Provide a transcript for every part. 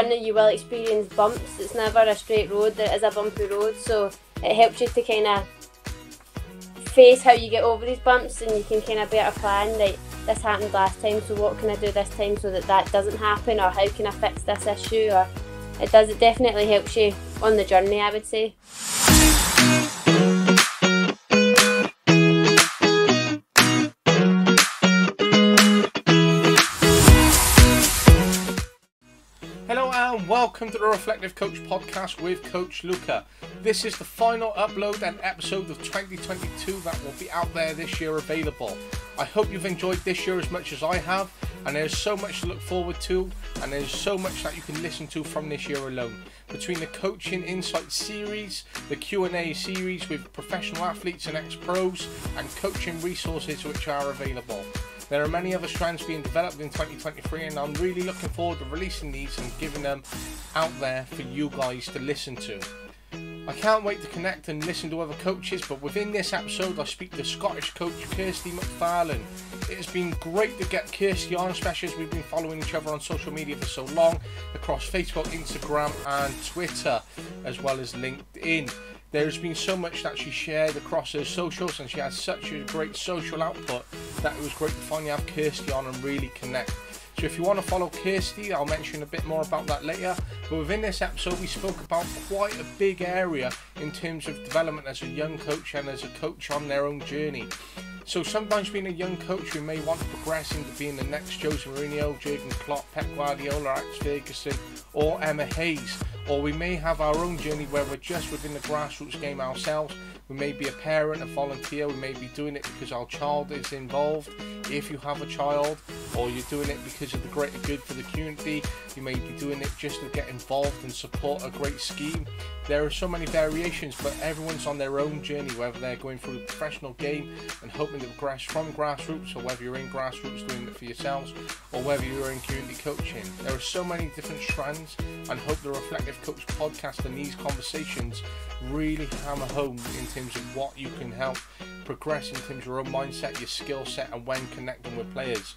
journey you will experience bumps. It's never a straight road, there is a bumpy road, so it helps you to kind of face how you get over these bumps, and you can kind of better plan, like, this happened last time, so what can I do this time so that that doesn't happen, or how can I fix this issue, or it definitely helps you on the journey, I would say. Hello and welcome to the Reflective Coach podcast with Coach Luca. This is the final upload and episode of 2022 that will be out there this year available. I hope you've enjoyed this year as much as I have, and there's so much to look forward to, and there's so much that you can listen to from this year alone. Between the Coaching Insight series, the Q&A series with professional athletes and ex-pros, and coaching resources which are available. There are many other strands being developed in 2023, and I'm really looking forward to releasing these and giving them out there for you guys to listen to. I can't wait to connect and listen to other coaches, but within this episode I speak to Scottish coach Kirsty McFarlane. It has been great to get Kirsty on, especially as we've been following each other on social media for so long, across Facebook, Instagram and Twitter, as well as LinkedIn. There's been so much that she shared across her socials, and she has such a great social output that it was great to finally have Kirsty on and really connect. So if you want to follow Kirsty, I'll mention a bit more about that later. But within this episode, we spoke about quite a big area in terms of development as a young coach and as a coach on their own journey. So sometimes being a young coach, we may want to progress into being the next Jose Mourinho, Jurgen Klopp, Pep Guardiola, Alex Ferguson or Emma Hayes. Or we may have our own journey where we're just within the grassroots game ourselves. We may be a parent, a volunteer, we may be doing it because our child is involved. If you have a child, or you're doing it because of the greater good for the community, you may be doing it just to get involved and support a great scheme. There are so many variations, but everyone's on their own journey, whether they're going through the professional game and hoping to progress from grassroots, or whether you're in grassroots doing it for yourselves, or whether you're in community coaching. There are so many different strands, and hope the Reflective Coach podcast and these conversations really hammer home in terms of what you can help progress in terms of your own mindset, your skill set, and when connecting with players.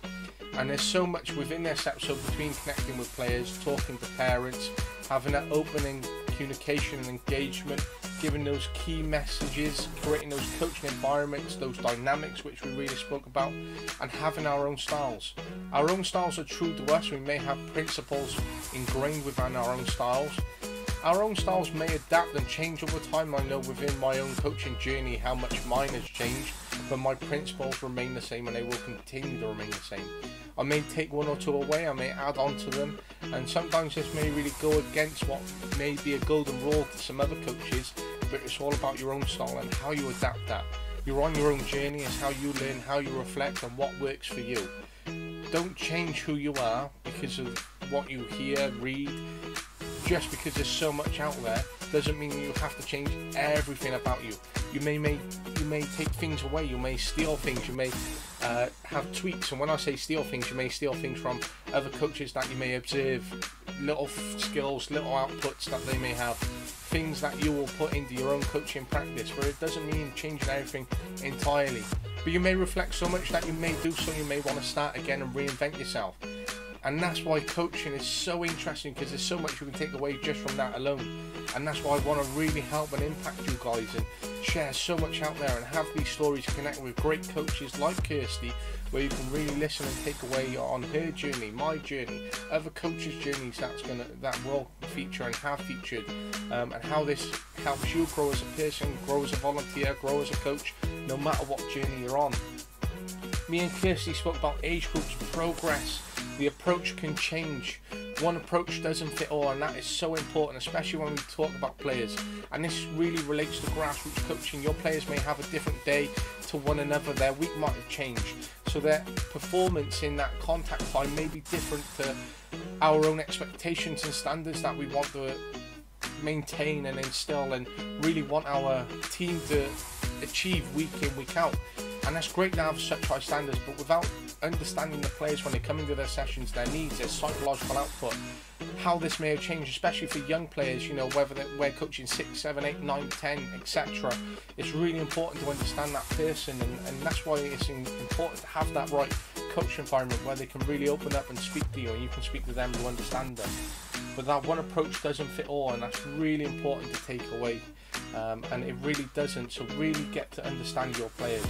And there's so much within this episode between connecting with players, talking to parents, having that opening communication and engagement, giving those key messages, creating those coaching environments, those dynamics which we really spoke about, and having our own styles. Our own styles are true to us. We may have principles ingrained within our own styles. Our own styles may adapt and change over time. I know within my own coaching journey how much mine has changed, but my principles remain the same, and they will continue to remain the same. I may take one or two away, I may add on to them, and sometimes this may really go against what may be a golden rule to some other coaches, but it's all about your own style and how you adapt that. You're on your own journey, it's how you learn, how you reflect, and what works for you. Don't change who you are because of what you hear, read. Just because there's so much out there doesn't mean you have to change everything about you. You may take things away, you may steal things, you may have tweaks, and when I say steal things, you may steal things from other coaches that you may observe, little skills, little outputs that they may have, things that you will put into your own coaching practice, but it doesn't mean changing everything entirely. But you may reflect so much that you may do so, you may want to start again and reinvent yourself. And that's why coaching is so interesting, because there's so much you can take away just from that alone. And that's why I want to really help and impact you guys and share so much out there and have these stories connect with great coaches like Kirsty, where you can really listen and take away on her journey, my journey, other coaches' journeys that will feature and have featured, and how this helps you grow as a person, grow as a volunteer, grow as a coach, no matter what journey you're on. Me and Kirsty spoke about age groups, progress. The approach can change. One approach doesn't fit all, and that is so important, especially when we talk about players. And this really relates to grassroots coaching. Your players may have a different day to one another. Their week might have changed, so their performance in that contact time may be different to our own expectations and standards that we want to maintain and instill and really want our team to achieve week in, week out. And that's great to have such high standards, but without understanding the players when they come into their sessions, their needs, their psychological output, how this may have changed, especially for young players, you know, whether we're coaching 6, 7, 8, 9, 10, etc. It's really important to understand that person, and that's why it's important to have that right coach environment where they can really open up and speak to you, and you can speak to them to understand them. but that one approach doesn't fit all, and that's really important to take away. And it really doesn't, so really get to understand your players.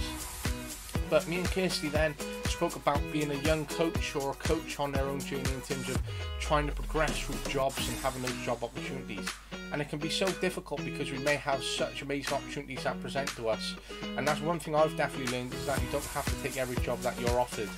But me and Kirsty then spoke about being a young coach or a coach on their own journey in terms of trying to progress through jobs and having those job opportunities. And it can be so difficult because we may have such amazing opportunities that present to us. And that's one thing I've definitely learned, is that you don't have to take every job that you're offered.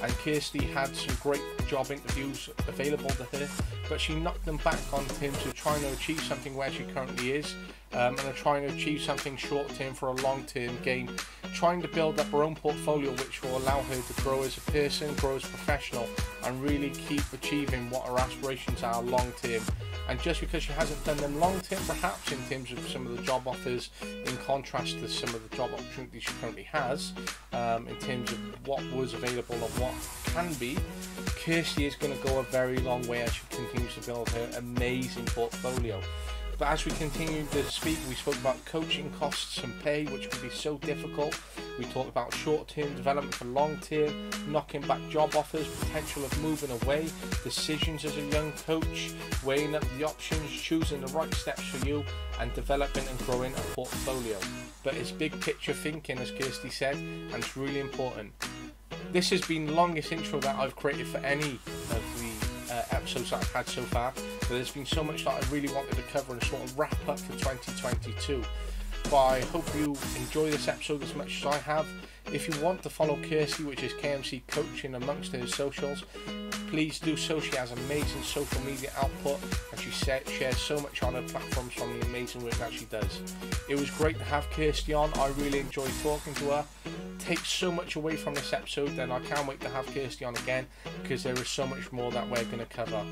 And Kirsty had some great job interviews available to her, but she knocked them back on terms of trying to achieve something where she currently is, and trying to achieve something short term for a long term gain, trying to build up her own portfolio which will allow her to grow as a person, grow as a professional, and really keep achieving what her aspirations are long term. And just because she hasn't done them long term, perhaps in terms of some of the job offers, in contrast to some of the job opportunities she currently has, in terms of what was available and what can be, Kirsty is going to go a very long way as she continues to build her amazing portfolio. But as we continue to speak, we spoke about coaching costs and pay, which can be so difficult. We talked about short-term development for long-term, knocking back job offers, potential of moving away, decisions as a young coach, weighing up the options, choosing the right steps for you, and developing and growing a portfolio. But it's big picture thinking, as Kirsty said, and it's really important. This has been the longest intro that I've created for any of the episodes that I've had so far, but there's been so much that I really wanted to cover and sort of wrap up for 2022. But I hope you enjoy this episode as much as I have. If you want to follow Kirsty, which is KMC Coaching amongst her socials, please do so. She has amazing social media output, and she shares so much on her platforms from the amazing work that she does. It was great to have Kirsty on. I really enjoyed talking to her. Takes so much away from this episode, and I can't wait to have Kirsty on again, because there is so much more that we're going to cover.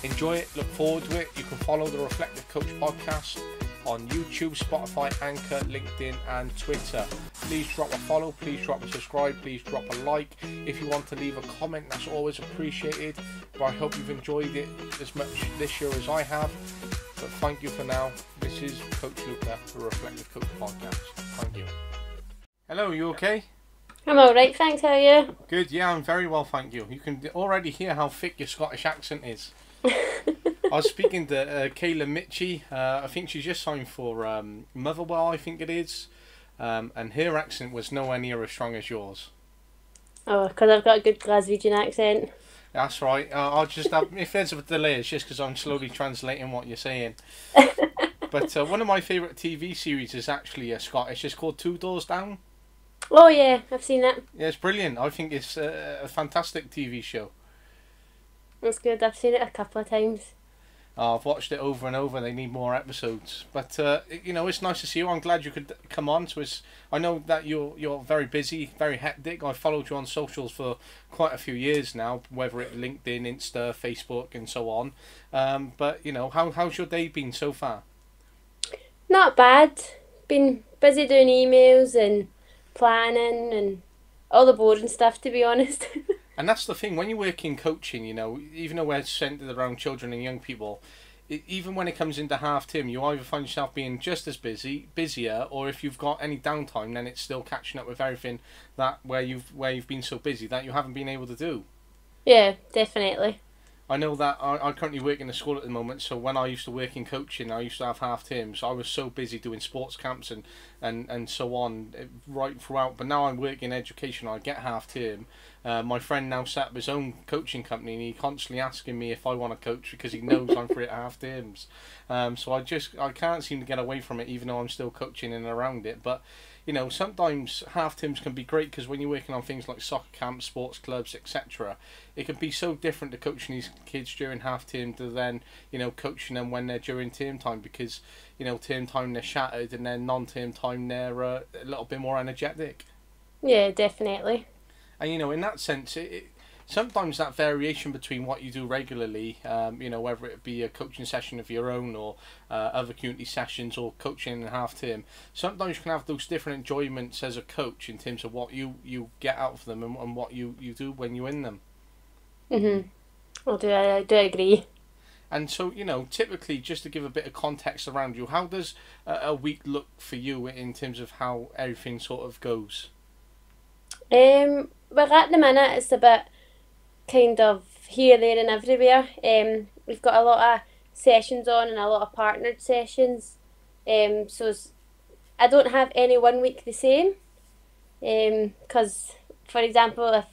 Enjoy it, look forward to it. You can follow the Reflective Coach podcast on YouTube, Spotify, Anchor, LinkedIn and Twitter. Please drop a follow, please drop a subscribe, please drop a like. If you want to leave a comment, that's always appreciated. But I hope you've enjoyed it as much this year as I have. But thank you for now. This is Coach Luca, the Reflective Coach podcast. Thank you. Hello, you okay? I'm alright, thanks, how are you? Good, yeah, I'm very well, thank you. You can already hear how thick your Scottish accent is. I was speaking to Kayla Mitchie. I think she's just signed for Motherwell, I think it is. And her accent was nowhere near as strong as yours. Oh, because I've got a good Glaswegian accent. That's right. I'll just have, if there's a delay, it's just because I'm slowly translating what you're saying. But one of my favourite TV series is actually Scottish. It's called Two Doors Down. Oh yeah, I've seen it. Yeah, it's brilliant. I think it's a fantastic TV show. It's good, I've seen it a couple of times. I've watched it over and over. They need more episodes, but you know, it's nice to see you. I'm glad you could come on. So I know that you're very busy, very hectic. I followed you on socials for quite a few years now, whether it's LinkedIn, Insta, Facebook, and so on. But you know, how's your day been so far? Not bad. Been busy doing emails and planning and all the boring stuff, to be honest. And that's the thing, when you work in coaching, you know, even though we're centred around children and young people, even when it comes into half term, you either find yourself being just as busier, or if you've got any downtime, then it's still catching up with everything that where you've been so busy that you haven't been able to do. Yeah, definitely. I know that I currently work in a school at the moment, so when I used to work in coaching, I used to have half terms. I was so busy doing sports camps and so on right throughout. But now I'm working in education, I get half term. My friend now set up his own coaching company, and he's constantly asking me if I want to coach because he knows I'm free at half terms. So I can't seem to get away from it, even though I'm still coaching and around it. But you know, sometimes half terms can be great because when you're working on things like soccer camps, sports clubs, etc., it can be so different to coaching these kids during half term to then, you know, coaching them when they're during term time, because, you know, term time they're shattered and then non-term time they're a little bit more energetic. Yeah, definitely. And you know, in that sense, sometimes that variation between what you do regularly, you know, whether it be a coaching session of your own or other community sessions or coaching in half term, sometimes you can have those different enjoyments as a coach in terms of what you get out of them and what you do when you're in them. I do agree. And so, you know, typically, just to give a bit of context around you, how does a week look for you in terms of how everything sort of goes? Well, at the minute it's a bit kind of here, there and everywhere. we've got a lot of sessions on and a lot of partnered sessions. So I don't have any one week the same. Because, for example, if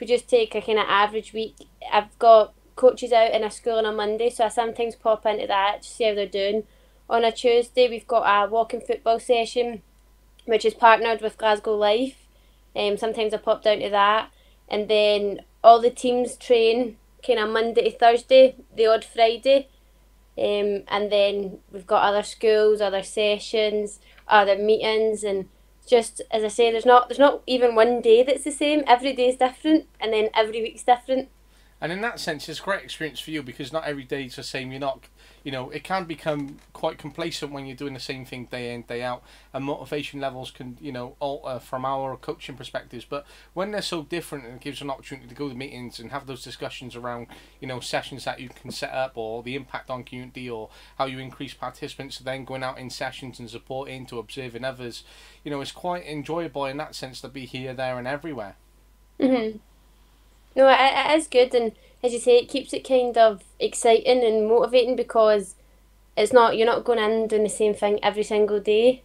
we just take a kind of average week, I've got coaches out in a school on a Monday, so I sometimes pop into that to see how they're doing. On a Tuesday, we've got a walking football session, which is partnered with Glasgow Life. Sometimes I pop down to that, and then all the teams train kind of Monday to Thursday, the odd Friday. And then we've got other schools, other sessions, other meetings, and just as I say, there's not even one day that's the same. Every day is different, and then every week's different. And in that sense, it's a great experience for you because not every day is the same. You're not, it can become quite complacent when you're doing the same thing day in, day out, and motivation levels can, alter from our coaching perspectives. But when they're so different, and it gives an opportunity to go to meetings and have those discussions around, sessions that you can set up, or the impact on community, or how you increase participants, then going out in sessions and supporting to observing others, it's quite enjoyable in that sense to be here, there, and everywhere. Mhm. No, it is good, and as you say, it keeps it kind of exciting and motivating because you're not going in doing the same thing every single day.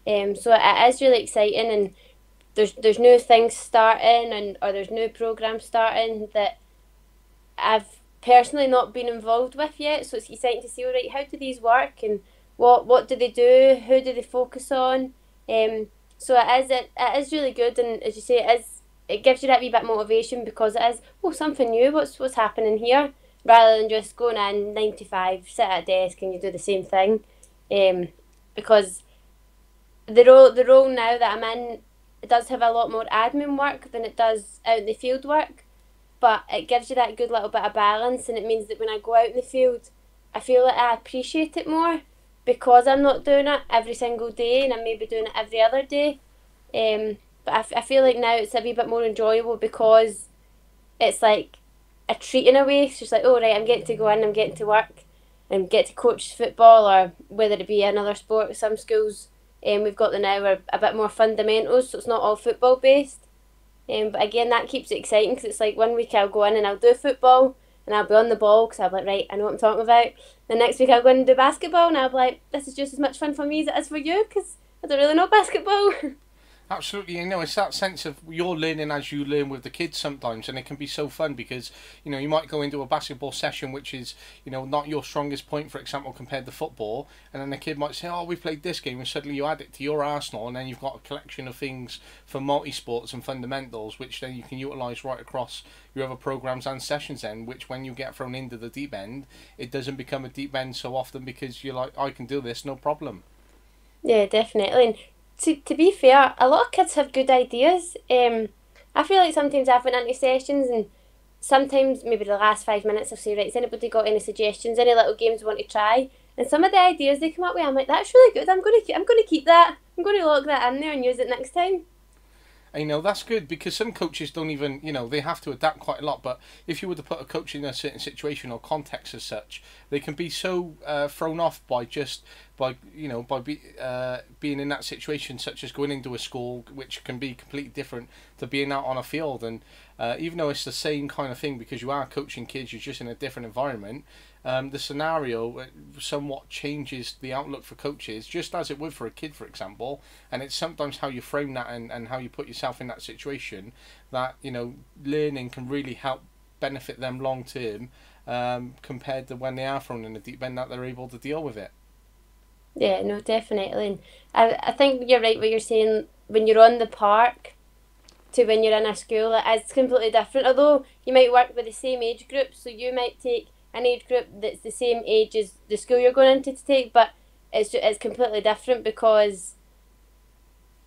So it is really exciting, and there's new things starting, or there's new programs starting that I've personally not been involved with yet. So it's exciting to see, all right, how do these work, and what do they do, who do they focus on. So it is really good, and as you say, it gives you that wee bit of motivation because it is, something new, what's happening here, rather than just going in 9 to 5, sit at a desk and you do the same thing. Because the role now that I'm in, it does have a lot more admin work than it does out in the field work, but it gives you that good little bit of balance, and it means that when I go out in the field, I feel like I appreciate it more because I'm not doing it every single day, and I'm maybe doing it every other day. But I feel like now it's a wee bit more enjoyable because it's like a treat in a way. So it's like, oh right, I'm getting to go in, I'm getting to work and get to coach football, or whether it be another sport. Some schools we've got now are a bit more fundamentals, so it's not all football based. But again, that keeps it exciting because it's like one week I'll go in and I'll do football and I'll be on the ball because I'll be like, right, I know what I'm talking about. The next week I'll go in and do basketball and I'll be like, this is just as much fun for me as it is for you because I don't really know basketball. Absolutely, it's that sense of you're learning as you learn with the kids sometimes, and it can be so fun because you might go into a basketball session which is not your strongest point, for example, compared to football, and then the kid might say, oh, we played this game, and suddenly you add it to your arsenal, and then you've got a collection of things for multi-sports and fundamentals which then you can utilise right across your other programs and sessions then, which when you get thrown into the deep end, it doesn't become a deep end so often because you're like, I can do this, no problem. Yeah, definitely. And to be fair, a lot of kids have good ideas. I feel like sometimes I've went into sessions and sometimes maybe the last 5 minutes I'll say, right, has anybody got any suggestions, any little games you want to try? And some of the ideas they come up with, I'm like, that's really good. I'm going to keep that. I'm going to lock that in there and use it next time. And, that's good because some coaches don't even, they have to adapt quite a lot. But if you were to put a coach in a certain situation or context as such, they can be so thrown off by being in that situation, such as going into a school, which can be completely different to being out on a field. And even though it's the same kind of thing because you are coaching kids, you're just in a different environment. The scenario somewhat changes the outlook for coaches, just as it would for a kid, for example. And it's sometimes how you frame that and how you put yourself in that situation that, learning can really help benefit them long term compared to when they are thrown in the deep end, that they're able to deal with it. Yeah, no, definitely. And I think you're right what you're saying. When you're on the park to when you're in a school, it's completely different. Although you might work with the same age group, so you might take an age group that's the same age as the school you're going into to take, but it's completely different because,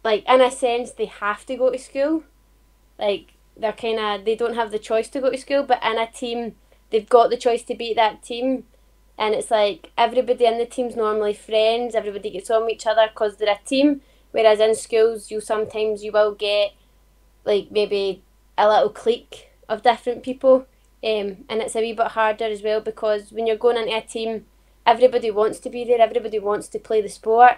like, in a sense, they have to go to school. Like, they don't have the choice to go to school, but in a team, they've got the choice to beat that team. And it's like everybody in the team's normally friends, everybody gets on with each other because they're a team, whereas in schools you will get like maybe a little clique of different people. And it's a wee bit harder as well because when you're going into a team, everybody wants to be there, everybody wants to play the sport.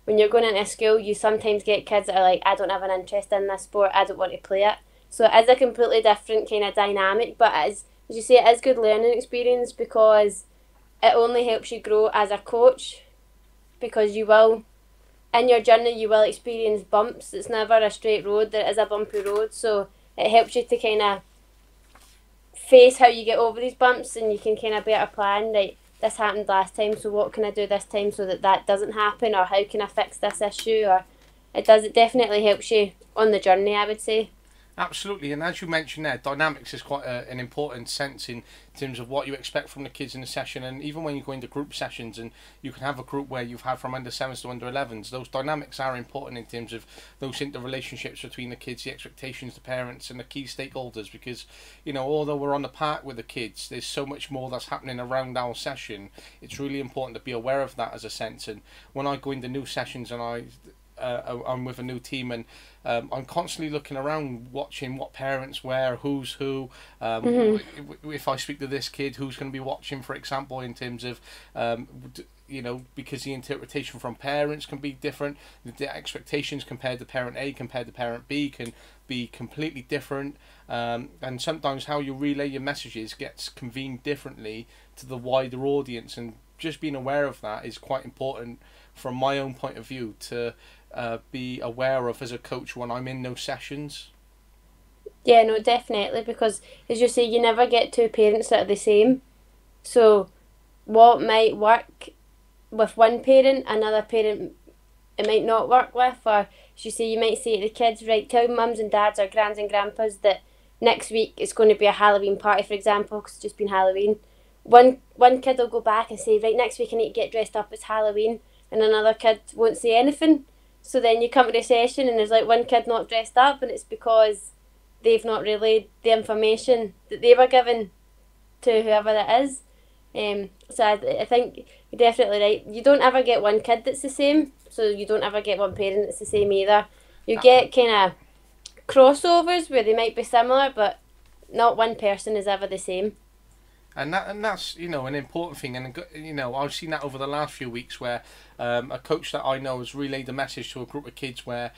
When you're going into a school, you sometimes get kids that are like, I don't have an interest in this sport, I don't want to play it. So it is a completely different kind of dynamic, but it is, as you say, it is good learning experience because it only helps you grow as a coach, because you will, in your journey, you will experience bumps. It's never a straight road. There is a bumpy road, so it helps you to kind of face how you get over these bumps, and you can kind of better plan, right, this happened last time, so what can I do this time so that that doesn't happen, or how can I fix this issue, or it definitely helps you on the journey, I would say. Absolutely, and as you mentioned there, dynamics is quite an important sense in terms of what you expect from the kids in a session, and even when you go into group sessions and you can have a group where you've had from under 7s to under 11s, those dynamics are important in terms of those interrelationships between the kids, the expectations, the parents and the key stakeholders, because, you know, although we're on the park with the kids, there's so much more that's happening around our session. It's really important to be aware of that as a sense, and when I go into new sessions and I'm with a new team, and I'm constantly looking around, watching what parents wear, who's who. If I speak to this kid, who's going to be watching, for example, in terms of, you know, because the interpretation from parents can be different. The expectations compared to parent A compared to parent B can be completely different. And sometimes how you relay your messages gets convened differently to the wider audience. And just being aware of that is quite important from my own point of view to be aware of as a coach when I'm in those sessions. Yeah, no, definitely, because as you say, you never get two parents that are the same. So what might work with one parent, another parent it might not work with, or as you say, you might say to the kids, right, tell mums and dads or grands and grandpas that next week it's going to be a Halloween party, for example, because it's just been Halloween. One kid will go back and say, right, next week I need to get dressed up as Halloween, and another kid won't say anything. So then you come to the session and there's like one kid not dressed up, and it's because they've not relayed the information that they were given to whoever it is. So I think you're definitely right. You don't ever get one kid that's the same, so you don't ever get one parent that's the same either. You get kind of crossovers where they might be similar, but not one person is ever the same. And that's, you know, an important thing. And, you know, I've seen that over the last few weeks where a coach that I know has relayed a message to a group of kids where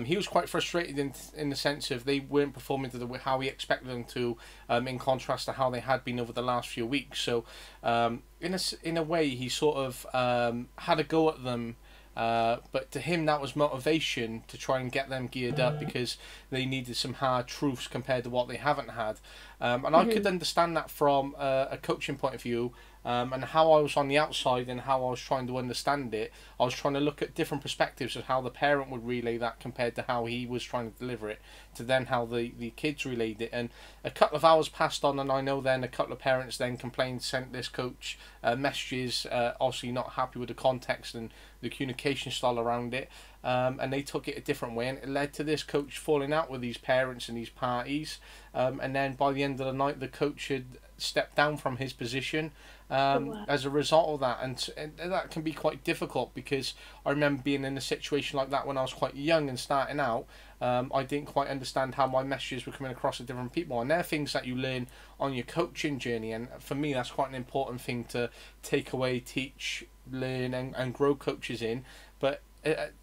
he was quite frustrated in the sense of they weren't performing to how he expected them to, in contrast to how they had been over the last few weeks. So in a way, he sort of had a go at them. But to him that was motivation to try and get them geared up because they needed some hard truths compared to what they haven't had. And I could understand that from a coaching point of view, and how I was on the outside and how I was trying to understand it. I was trying to look at different perspectives of how the parent would relay that compared to how he was trying to deliver it, to then how the kids relayed it. And a couple of hours passed on, and I know then a couple of parents then complained, sent this coach messages, obviously not happy with the context and the communication style around it, and they took it a different way, and it led to this coach falling out with these parents and these parties, and then by the end of the night the coach had stepped down from his position as a result of that. And that can be quite difficult, because I remember being in a situation like that when I was quite young and starting out. I didn't quite understand how my messages were coming across to different people, and they're things that you learn on your coaching journey, and for me that's quite an important thing to take away, teach, learn and grow coaches in. But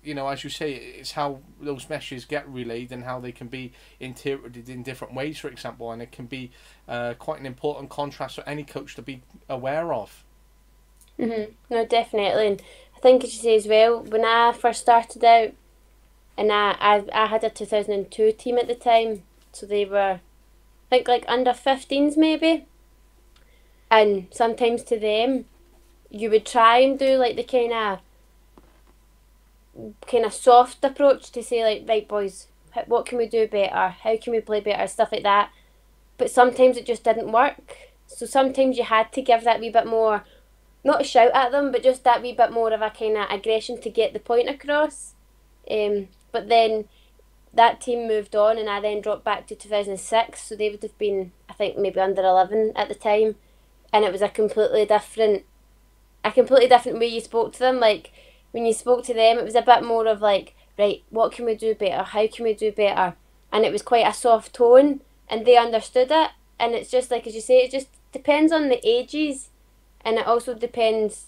you know, as you say, it's how those messages get relayed and how they can be interpreted in different ways, for example, and it can be quite an important contrast for any coach to be aware of. No, definitely. And I think, as you say as well, when I first started out, and I had a 2002 team at the time, so they were, I think, like under 15s maybe, and sometimes to them you would try and do like the kind of soft approach to say, like, right boys, what can we do better, how can we play better, stuff like that. But sometimes it just didn't work, so sometimes you had to give that wee bit more, not a shout at them, but just that wee bit more of a kind of aggression to get the point across. But then that team moved on, and I then dropped back to 2006, so they would have been, I think, maybe under 11 at the time, and it was a completely different way you spoke to them. Like, when you spoke to them, it was a bit more of like, right, what can we do better? How can we do better? And it was quite a soft tone, and they understood it. And it's just like, as you say, it just depends on the ages, and it also depends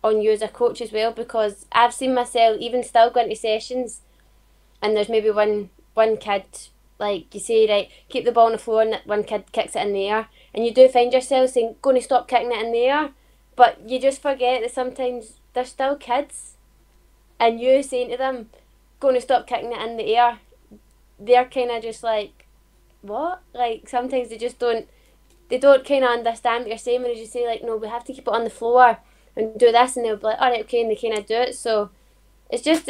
on you as a coach as well, because I've seen myself even still going to sessions, and there's maybe one kid, like you say, right, keep the ball on the floor, and one kid kicks it in the air, and you do find yourself saying, going to stop kicking it in the air. But you just forget that sometimes they're still kids, and you saying to them, "Going to stop kicking it in the air," they're kind of just like, "What?" Like sometimes they don't kind of understand what you're saying when you just say like, "No, we have to keep it on the floor and do this," and they'll be like, "All right, okay," and they kind of do it. So it's just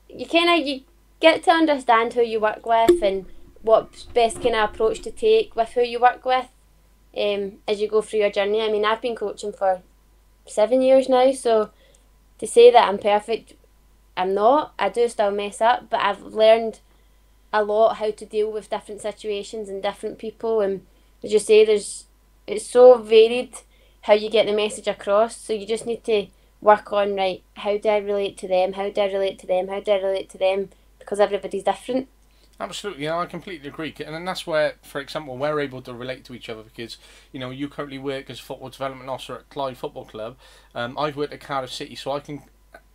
you get to understand who you work with and what's best kind of approach to take with who you work with as you go through your journey. I mean, I've been coaching for 7 years now, so to say that I'm perfect, I'm not. I do still mess up, but I've learned a lot how to deal with different situations and different people. And as you say, it's so varied how you get the message across. So you just need to work on, right, how do I relate to them? How do I relate to them? How do I relate to them? Because everybody's different. Absolutely, I completely agree. And then that's where, for example, we're able to relate to each other because, you currently work as football development officer at Clyde Football Club. I've worked at Cardiff City, so I can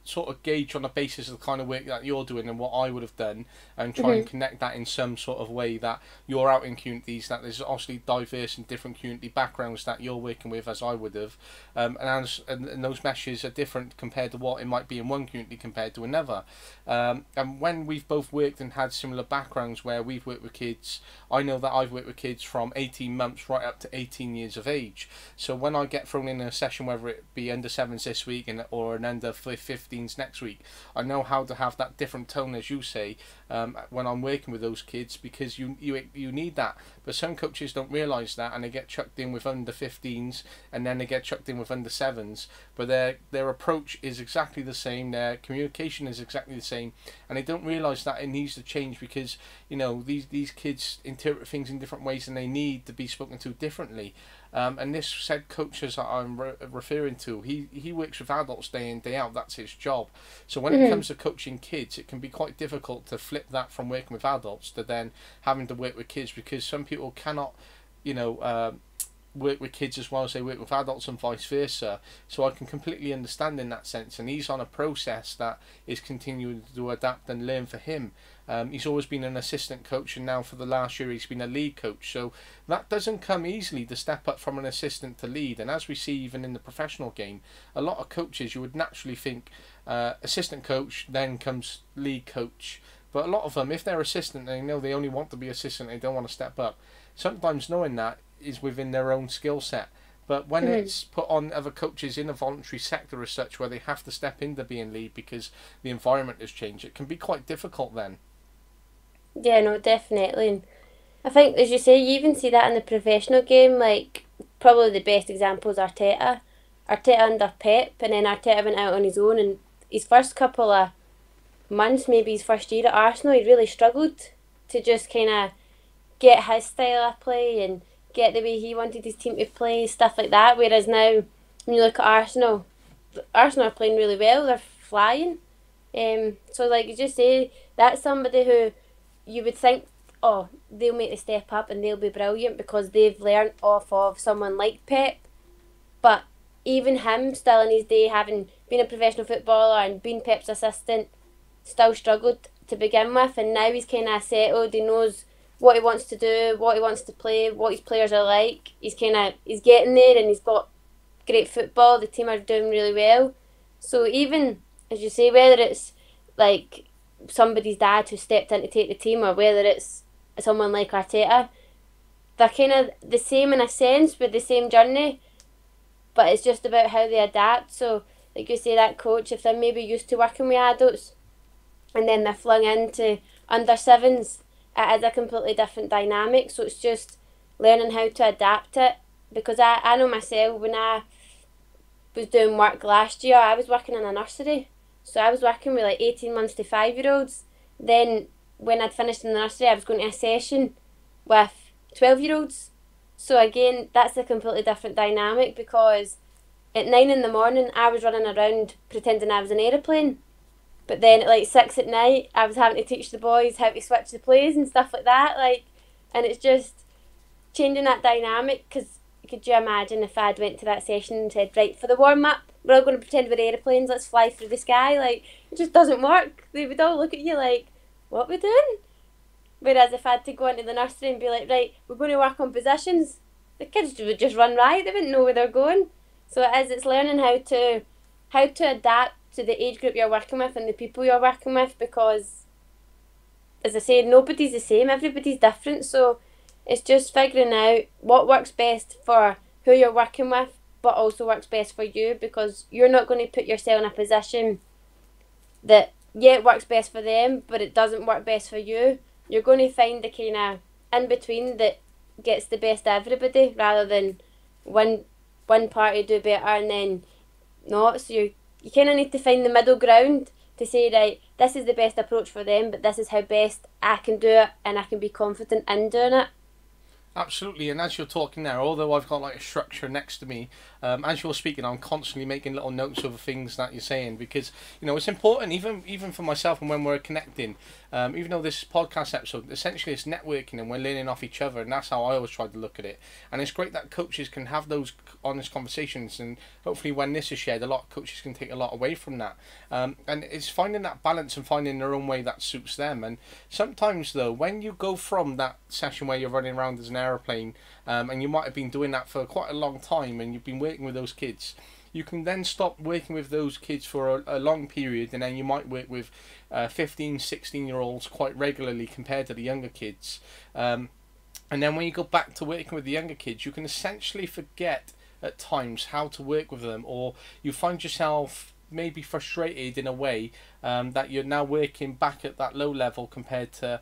sort of gauge on the basis of the kind of work that you're doing and what I would have done, and try and connect that in some sort of way that you're out in communities, that there's obviously diverse and different community backgrounds that you're working with as I would have, and those meshes are different compared to what it might be in one community compared to another. And when we've both worked and had similar backgrounds where we've worked with kids, I know that I've worked with kids from 18 months right up to 18 years of age. So when I get thrown in a session, whether it be under 7s this week or an under 15s next week, I know how to have that different tone, as you say, when I'm working with those kids, because you need that. But some coaches don't realise that, and they get chucked in with under 15s, and then they get chucked in with under 7s. But their approach is exactly the same, their communication is exactly the same, and they don't realise that it needs to change because these kids interpret things in different ways, and they need to be spoken to differently. And this said coach, as I'm referring to, he works with adults day in, day out. That's his job. So when it comes to coaching kids, it can be quite difficult to flip that from working with adults to then having to work with kids, because some people cannot, work with kids as well as they work with adults and vice versa. So I can completely understand in that sense, and he's on a process that is continuing to adapt and learn for him. He's always been an assistant coach, and now for the last year he's been a lead coach, so that doesn't come easily to step up from an assistant to lead. And as we see even in the professional game, a lot of coaches, you would naturally think assistant coach, then comes lead coach, but a lot of them, if they're assistant, they know they only want to be assistant, they don't want to step up. Sometimes knowing that is within their own skill set, but when it's put on other coaches in a voluntary sector as such, where they have to step into being lead because the environment has changed, it can be quite difficult then. Yeah, no, definitely. And I think, as you say, you even see that in the professional game. Like, probably the best example is Arteta. Arteta under Pep, and then Arteta went out on his own, and his first couple of months, maybe his first year at Arsenal, he really struggled to just kind of get his style of play and get the way he wanted his team to play, stuff like that. Whereas now, when you look at Arsenal are playing really well, they're flying. So like you just say, that's somebody who you would think, oh, they'll make the step up and they'll be brilliant because they've learnt off of someone like Pep. But even him, still in his day, having been a professional footballer and been Pep's assistant, still struggled to begin with, and now he's kind of settled. He knows what he wants to do, what he wants to play, what his players are like. He's getting there, and he's got great football. The team are doing really well. So even, as you say, whether it's like somebody's dad who stepped in to take the team, or whether it's someone like Arteta, they're kind of the same in a sense, with the same journey, but it's just about how they adapt. So like you say, that coach, if they're maybe used to working with adults and then they're flung into under 7s, it is a completely different dynamic. So it's just learning how to adapt it, because I know myself, when I was doing work last year, I was working in a nursery, so I was working with like 18 months to 5-year-olds. Then when I'd finished in the nursery, I was going to a session with 12-year-olds. So again, that's a completely different dynamic, because at 9 in the morning I was running around pretending I was an aeroplane, but then at like 6 at night I was having to teach the boys how to switch the plays and stuff like that. And it's just changing that dynamic, because could you imagine if I'd went to that session and said, right, for the warm-up, we're all going to pretend we're aeroplanes, let's fly through the sky. It just doesn't work. They would all look at you like, what are we doing? Whereas if I had to go into the nursery and be like, right, we're going to work on positions, the kids would just run riot, they wouldn't know where they're going. So it's learning how to adapt to the age group you're working with and the people you're working with, because, as I say, nobody's the same, everybody's different. So it's just figuring out what works best for who you're working with, but also works best for you, because you're not going to put yourself in a position that, yeah, it works best for them, but it doesn't work best for you. You're going to find the kind of in between that gets the best of everybody, rather than one party do better and then not. So you kind of need to find the middle ground to say, right, this is the best approach for them, but this is how best I can do it, and I can be confident in doing it. Absolutely, and as you're talking now, although I've got like a structure next to me, as you're speaking, I'm constantly making little notes of the things that you're saying, because it's important, even for myself, and when we're connecting, even though this podcast episode essentially is networking and we're learning off each other, and that's how I always try to look at it. And it's great that coaches can have those honest conversations, and hopefully when this is shared, a lot of coaches can take a lot away from that. And it's finding that balance and finding their own way that suits them. And sometimes though, when you go from that session where you're running around as an aeroplane, and you might have been doing that for quite a long time, and you've been working with those kids, you can then stop working with those kids for a long period, and then you might work with 15, 16-year-olds quite regularly compared to the younger kids. And then when you go back to working with the younger kids, you can essentially forget at times how to work with them, or you find yourself maybe frustrated in a way that you're now working back at that low level compared to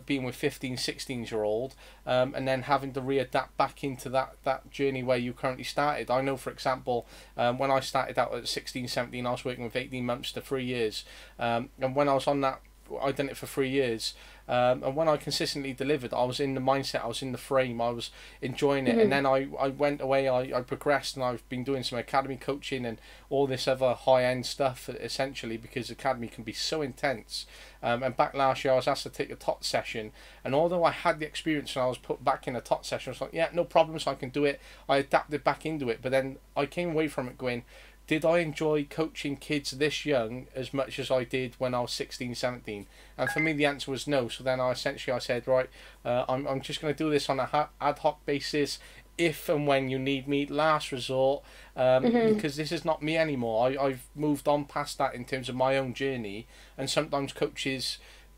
being with 15, 16-year-old, and then having to readapt back into that journey where you currently started. I know, for example, when I started out at 16, 17, I was working with 18 months to 3 years, and when I was on that, I'd done it for 3 years, and when I consistently delivered, I was in the mindset, I was in the frame, I was enjoying it. And then I went away, I progressed, and I've been doing some academy coaching and all this other high-end stuff, essentially, because academy can be so intense. And back last year I was asked to take a TOT session, and although I had the experience and I was put back in a TOT session, I was like, yeah, no problems, I can do it. I adapted back into it, but then I came away from it going, did I enjoy coaching kids this young as much as I did when I was 16, 17? And for me, the answer was no. So then I said, right, I'm just going to do this on a ad hoc basis, if and when you need me, last resort, because this is not me anymore. I've moved on past that in terms of my own journey, and sometimes coaches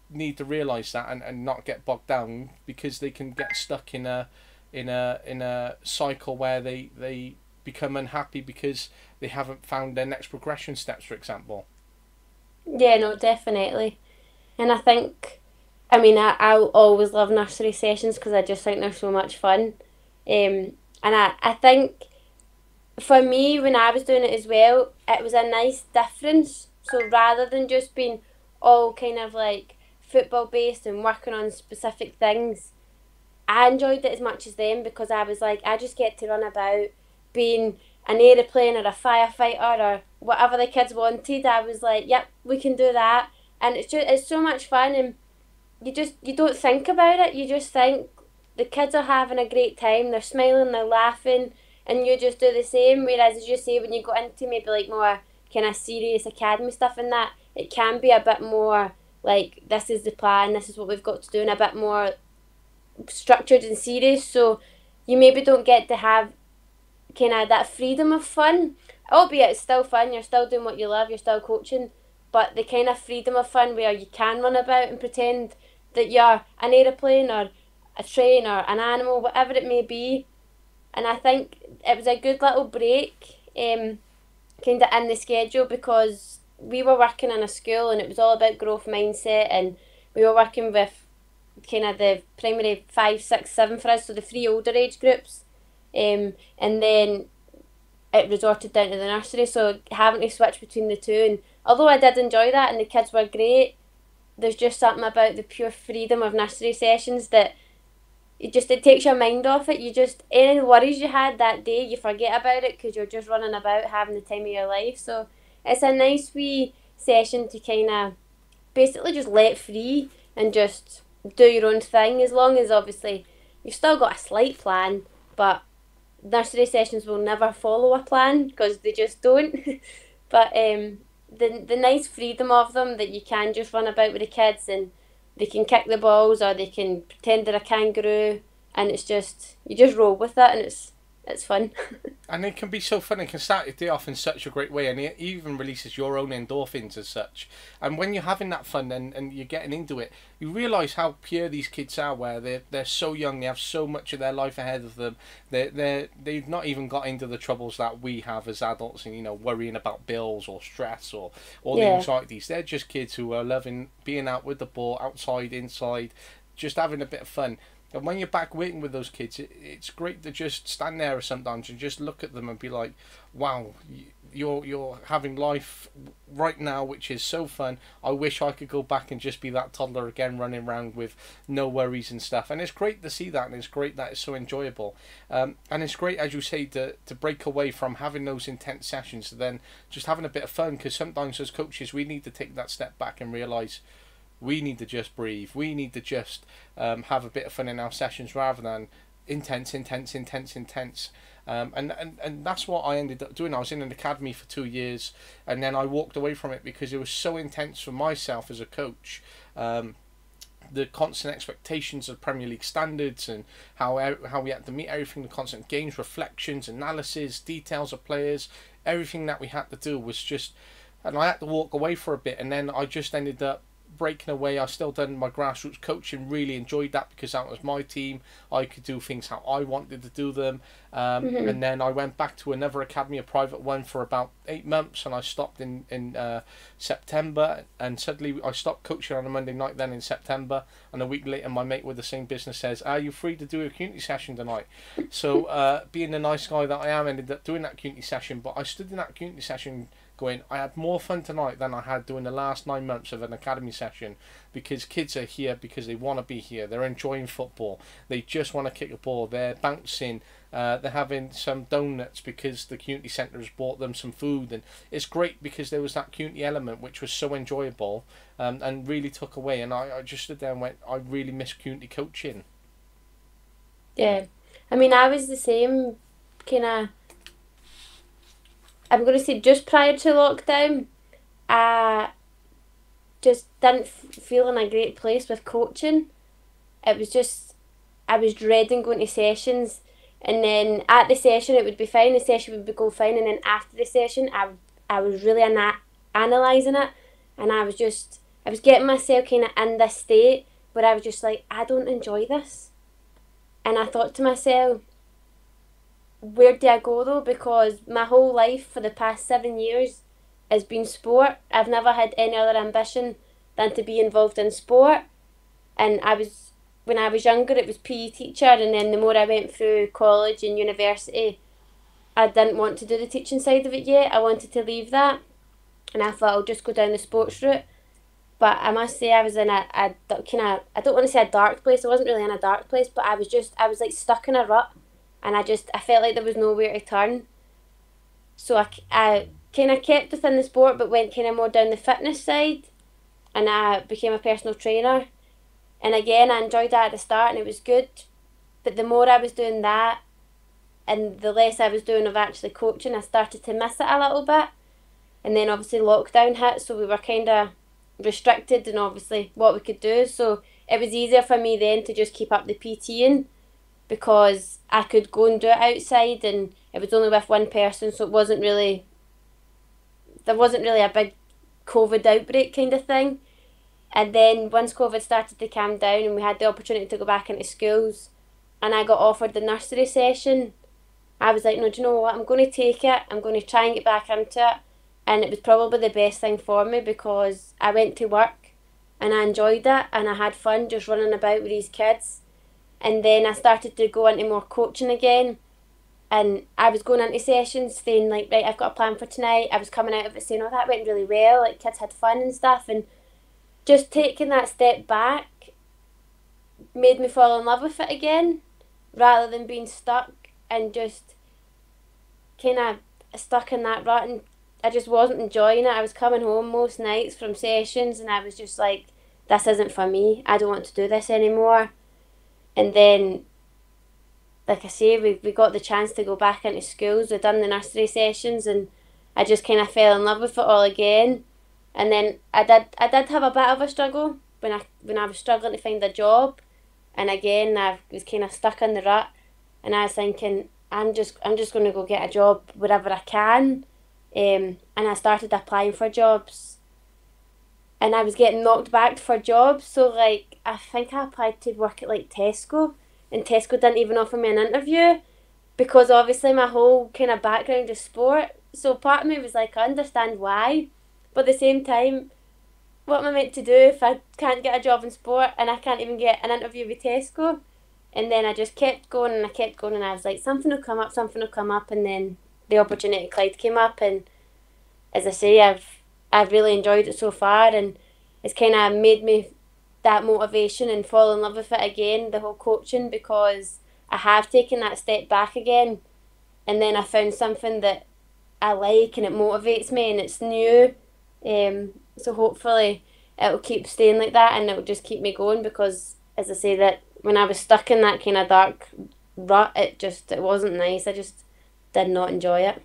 need to realise that and not get bogged down, because they can get stuck in a cycle where they become unhappy because they haven't found their next progression steps, for example. Yeah, no, definitely. And I think, I'll always love nursery sessions because I just think they're so much fun. And I think for me, when I was doing it as well, it was a nice difference. So rather than just being all kind of like football based and working on specific things, I enjoyed it as much as them, because I was like, I just get to run about being an aeroplane or a firefighter or whatever the kids wanted. I was like, yep, we can do that. And it's so much fun, and you don't think about it. You just think the kids are having a great time, they're smiling, they're laughing, and you just do the same. Whereas, as you say, when you go into maybe like more kind of serious academy stuff and that, it can be a bit more like, this is the plan, this is what we've got to do, and a bit more structured and serious. So you maybe don't get to have kind of that freedom of fun, albeit it's still fun, you're still doing what you love, you're still coaching, but the kind of freedom of fun where you can run about and pretend that you're an aeroplane or a train or an animal, whatever it may be. And I think it was a good little break, kind of in the schedule, because we were working in a school and it was all about growth mindset, and we were working with kind of the primary 5, 6, 7 for us, so the 3 older age groups. And then it resorted down to the nursery, so having to switch between the two. And although I did enjoy that and the kids were great, there's just something about the pure freedom of nursery sessions that it takes your mind off it. You just, any worries you had that day, you forget about it because you're just running about having the time of your life. So it's a nice wee session to kind of basically just let free and just do your own thing, as long as obviously you've still got a slight plan, but nursery sessions will never follow a plan because they just don't. But the nice freedom of them, that you can just run about with the kids and they can kick the balls or they can pretend they're a kangaroo, and it's just, you just roll with it, and it's it's fun. And it can be so fun. It can start your day off in such a great way, and it even releases your own endorphins as such. And when you're having that fun and you're getting into it, you realise how pure these kids are. Where they're so young, they have so much of their life ahead of them. They've not even got into the troubles that we have as adults, and worrying about bills or stress or all the anxieties. They're just kids who are loving being out with the ball, outside, inside, just having a bit of fun. And when you're back working with those kids, it's great to just stand there sometimes and just look at them and be like, wow, you're having life right now, which is so fun. I wish I could go back and just be that toddler again, running around with no worries and stuff. And it's great to see that, and it's great that it's so enjoyable. And it's great, as you say, to break away from having those intense sessions to then just having a bit of fun, because sometimes as coaches, we need to take that step back and realise we need to just breathe. We need to just have a bit of fun in our sessions rather than intense. And that's what I ended up doing. I was in an academy for 2 years, and then I walked away from it because it was so intense for myself as a coach. The constant expectations of Premier League standards and how we had to meet everything, the constant games, reflections, analysis, details of players, everything that we had to do was just... And I had to walk away for a bit, and then I just ended up breaking away. I still done my grassroots coaching, really enjoyed that because that was my team. I could do things how I wanted to do them. And then I went back to another academy, a private one, for about 8 months, and I stopped in September, and suddenly I stopped coaching on a Monday night then in September, and a week later my mate with the same business says, are you free to do a community session tonight? So being the nice guy that I am, ended up doing that community session. But I stood in that community session going, I had more fun tonight than I had during the last 9 months of an academy session, because kids are here because they want to be here. They're enjoying football. They just want to kick a ball. They're bouncing. They're having some donuts because the community centre has bought them some food. And it's great because there was that community element which was so enjoyable and really took away. And I just stood there and went, I really miss community coaching. Yeah. I mean, I was the same kind of... I'm going to say just prior to lockdown, I just didn't feel in a great place with coaching. It was just, I was dreading going to sessions, and then at the session it would be fine, the session would go fine, and then after the session I was really analysing it, and I was getting myself kind of in this state where I was just like, I don't enjoy this. And I thought to myself, where do I go though? Because my whole life for the past 7 years has been sport. I've never had any other ambition than to be involved in sport. And when I was younger, it was PE teacher, and then the more I went through college and university, I didn't want to do the teaching side of it yet. I wanted to leave that, and I thought I'll just go down the sports route. But I must say I was in a kind of, I don't want to say a dark place. I wasn't really in a dark place, but I was like stuck in a rut. And I felt like there was nowhere to turn. So I kind of kept within the sport, but went kind of more down the fitness side. And I became a personal trainer. And again, I enjoyed that at the start, and it was good. But the more I was doing that, and the less I was doing of actually coaching, I started to miss it a little bit. And then obviously lockdown hit, so we were kind of restricted in obviously what we could do. So it was easier for me then to just keep up the PTing, because I could go and do it outside, and it was only with one person, so there wasn't really a big COVID outbreak kind of thing. And then once COVID started to calm down and we had the opportunity to go back into schools, and I got offered the nursery session, I was like, no, do you know what, I'm going to take it, I'm going to try and get back into it. And it was probably the best thing for me, because I went to work and I enjoyed it, and I had fun just running about with these kids. And then I started to go into more coaching again, and I was going into sessions saying like, right, I've got a plan for tonight. I was coming out of it saying, oh, that went really well, like kids had fun and stuff. And just taking that step back made me fall in love with it again, rather than being stuck and just kind of stuck in that rut. And I just wasn't enjoying it. I was coming home most nights from sessions, and I was just like, this isn't for me. I don't want to do this anymore. And then, like I say, we got the chance to go back into schools. We'd done the nursery sessions, and I just kind of fell in love with it all again. And then I did have a bit of a struggle when I was struggling to find a job. And again, I was kind of stuck in the rut. And I was thinking, I'm just going to go get a job wherever I can. And I started applying for jobs, and I was getting knocked back for jobs. So like I think I applied to work at like Tesco, and Tesco didn't even offer me an interview because obviously my whole kind of background is sport. So part of me was like, I understand why, but at the same time, what am I meant to do if I can't get a job in sport and I can't even get an interview with Tesco? And then I just kept going and I kept going, and I was like, something will come up, something will come up, and then the opportunity at Clyde came up, and as I say, I've really enjoyed it so far, and it's kind of made me that motivation and fall in love with it again, the whole coaching, because I have taken that step back again, and then I found something that I like and it motivates me and it's new. So hopefully it'll keep staying like that and it'll just keep me going, because as I say, that when I was stuck in that kind of dark rut, it wasn't nice. I just did not enjoy it.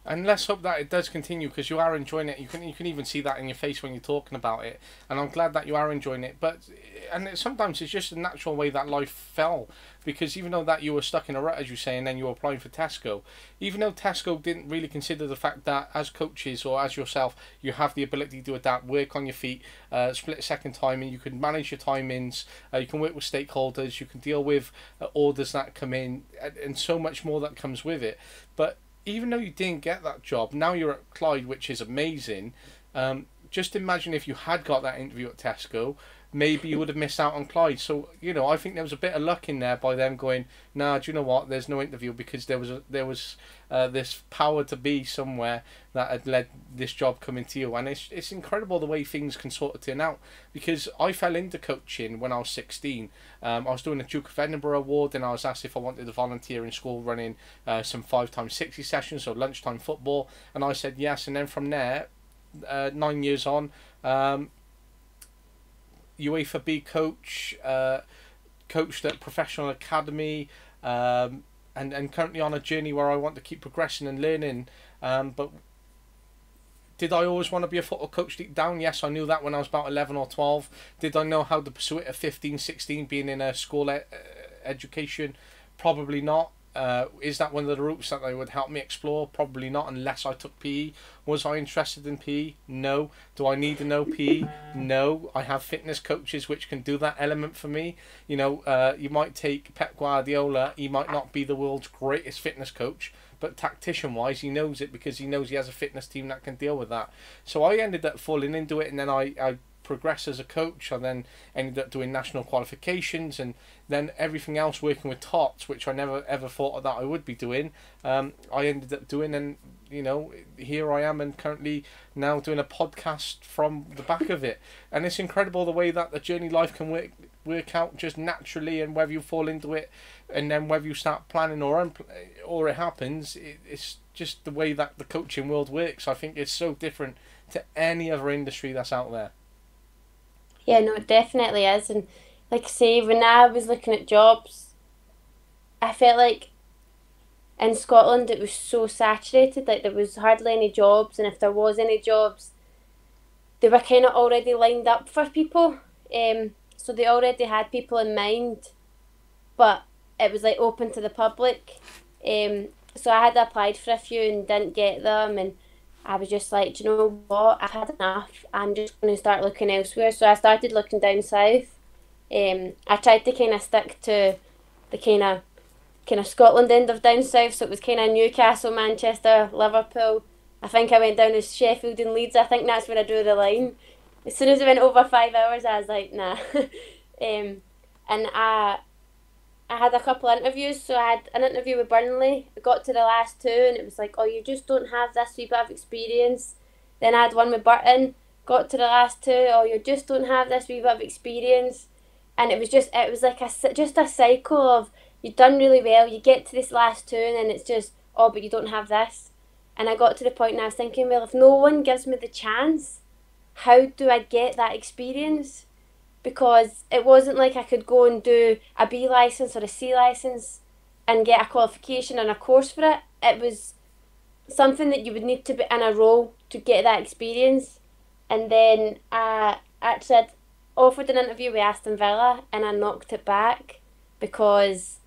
And let's hope that it does continue, because you are enjoying it. You can even see that in your face when you're talking about it. And I'm glad that you are enjoying it. But sometimes it's just a natural way that life fell, because even though that you were stuck in a rut, as you say, and then you were applying for Tesco, even though Tesco didn't really consider the fact that as coaches or as yourself, you have the ability to adapt, work on your feet, split second timing, you can manage your timings, you can work with stakeholders, you can deal with orders that come in, and so much more that comes with it. But even though you didn't get that job, now you're at Clyde, which is amazing. Just imagine if you had got that interview at Tesco, maybe you would have missed out on Clyde. So, I think there was a bit of luck in there by them going, nah, do you know what, there's no interview, because there was this power to be somewhere that had led this job coming to you. And it's incredible the way things can sort of turn out, because I fell into coaching when I was 16. I was doing a Duke of Edinburgh award, and I was asked if I wanted to volunteer in school running some 5x60 sessions, so lunchtime football, and I said yes. And then from there, 9 years on, UEFA B coach, coached at professional academy, and currently on a journey where I want to keep progressing and learning. But did I always want to be a football coach deep down? Yes, I knew that when I was about 11 or 12. Did I know how to pursue it at 15, 16, being in a school education? Probably not. Is that one of the routes that they would help me explore? Probably not, unless I took PE. Was I interested in PE? No. Do I need to know PE? No. I have fitness coaches which can do that element for me. You might take Pep Guardiola. He might not be the world's greatest fitness coach, but tactician-wise, he knows it, because he knows he has a fitness team that can deal with that. So I ended up falling into it, and then I progressed as a coach. I then ended up doing national qualifications, and then everything else working with tots, which I never ever thought that I would be doing. I ended up doing, and here I am, and currently now doing a podcast from the back of it. And it's incredible the way that the journey life can work out just naturally, and whether you fall into it, and then whether you start planning or it happens. It's just the way that the coaching world works. I think it's so different to any other industry that's out there. Yeah, no, it definitely is. And like I say, when I was looking at jobs, I felt like in Scotland it was so saturated, like there was hardly any jobs, and if there was any jobs, they were kind of already lined up for people. So they already had people in mind, but it was like open to the public. So I had applied for a few and didn't get them, and I was just like, do you know what, I've had enough, I'm just going to start looking elsewhere. So I started looking down south. I tried to kind of stick to the kind of Scotland end of down south, so it was kind of Newcastle, Manchester, Liverpool. I think I went down to Sheffield and Leeds. I think that's where I drew the line. As soon as I went over 5 hours, I was like, nah. And I had a couple of interviews. So I had an interview with Burnley. I got to the last two, and it was like, oh, you just don't have this wee bit of experience. Then I had one with Burton. Got to the last two, oh, you just don't have this wee bit of experience. And it was like just a cycle of, you've done really well, you get to this last two, and then it's just, oh, but you don't have this. And I got to the point and I was thinking, well, if no one gives me the chance, how do I get that experience? Because it wasn't like I could go and do a B licence or a C licence and get a qualification and a course for it. It was something that you would need to be in a role to get that experience. And then I actually had offered an interview with Aston Villa, and I knocked it back because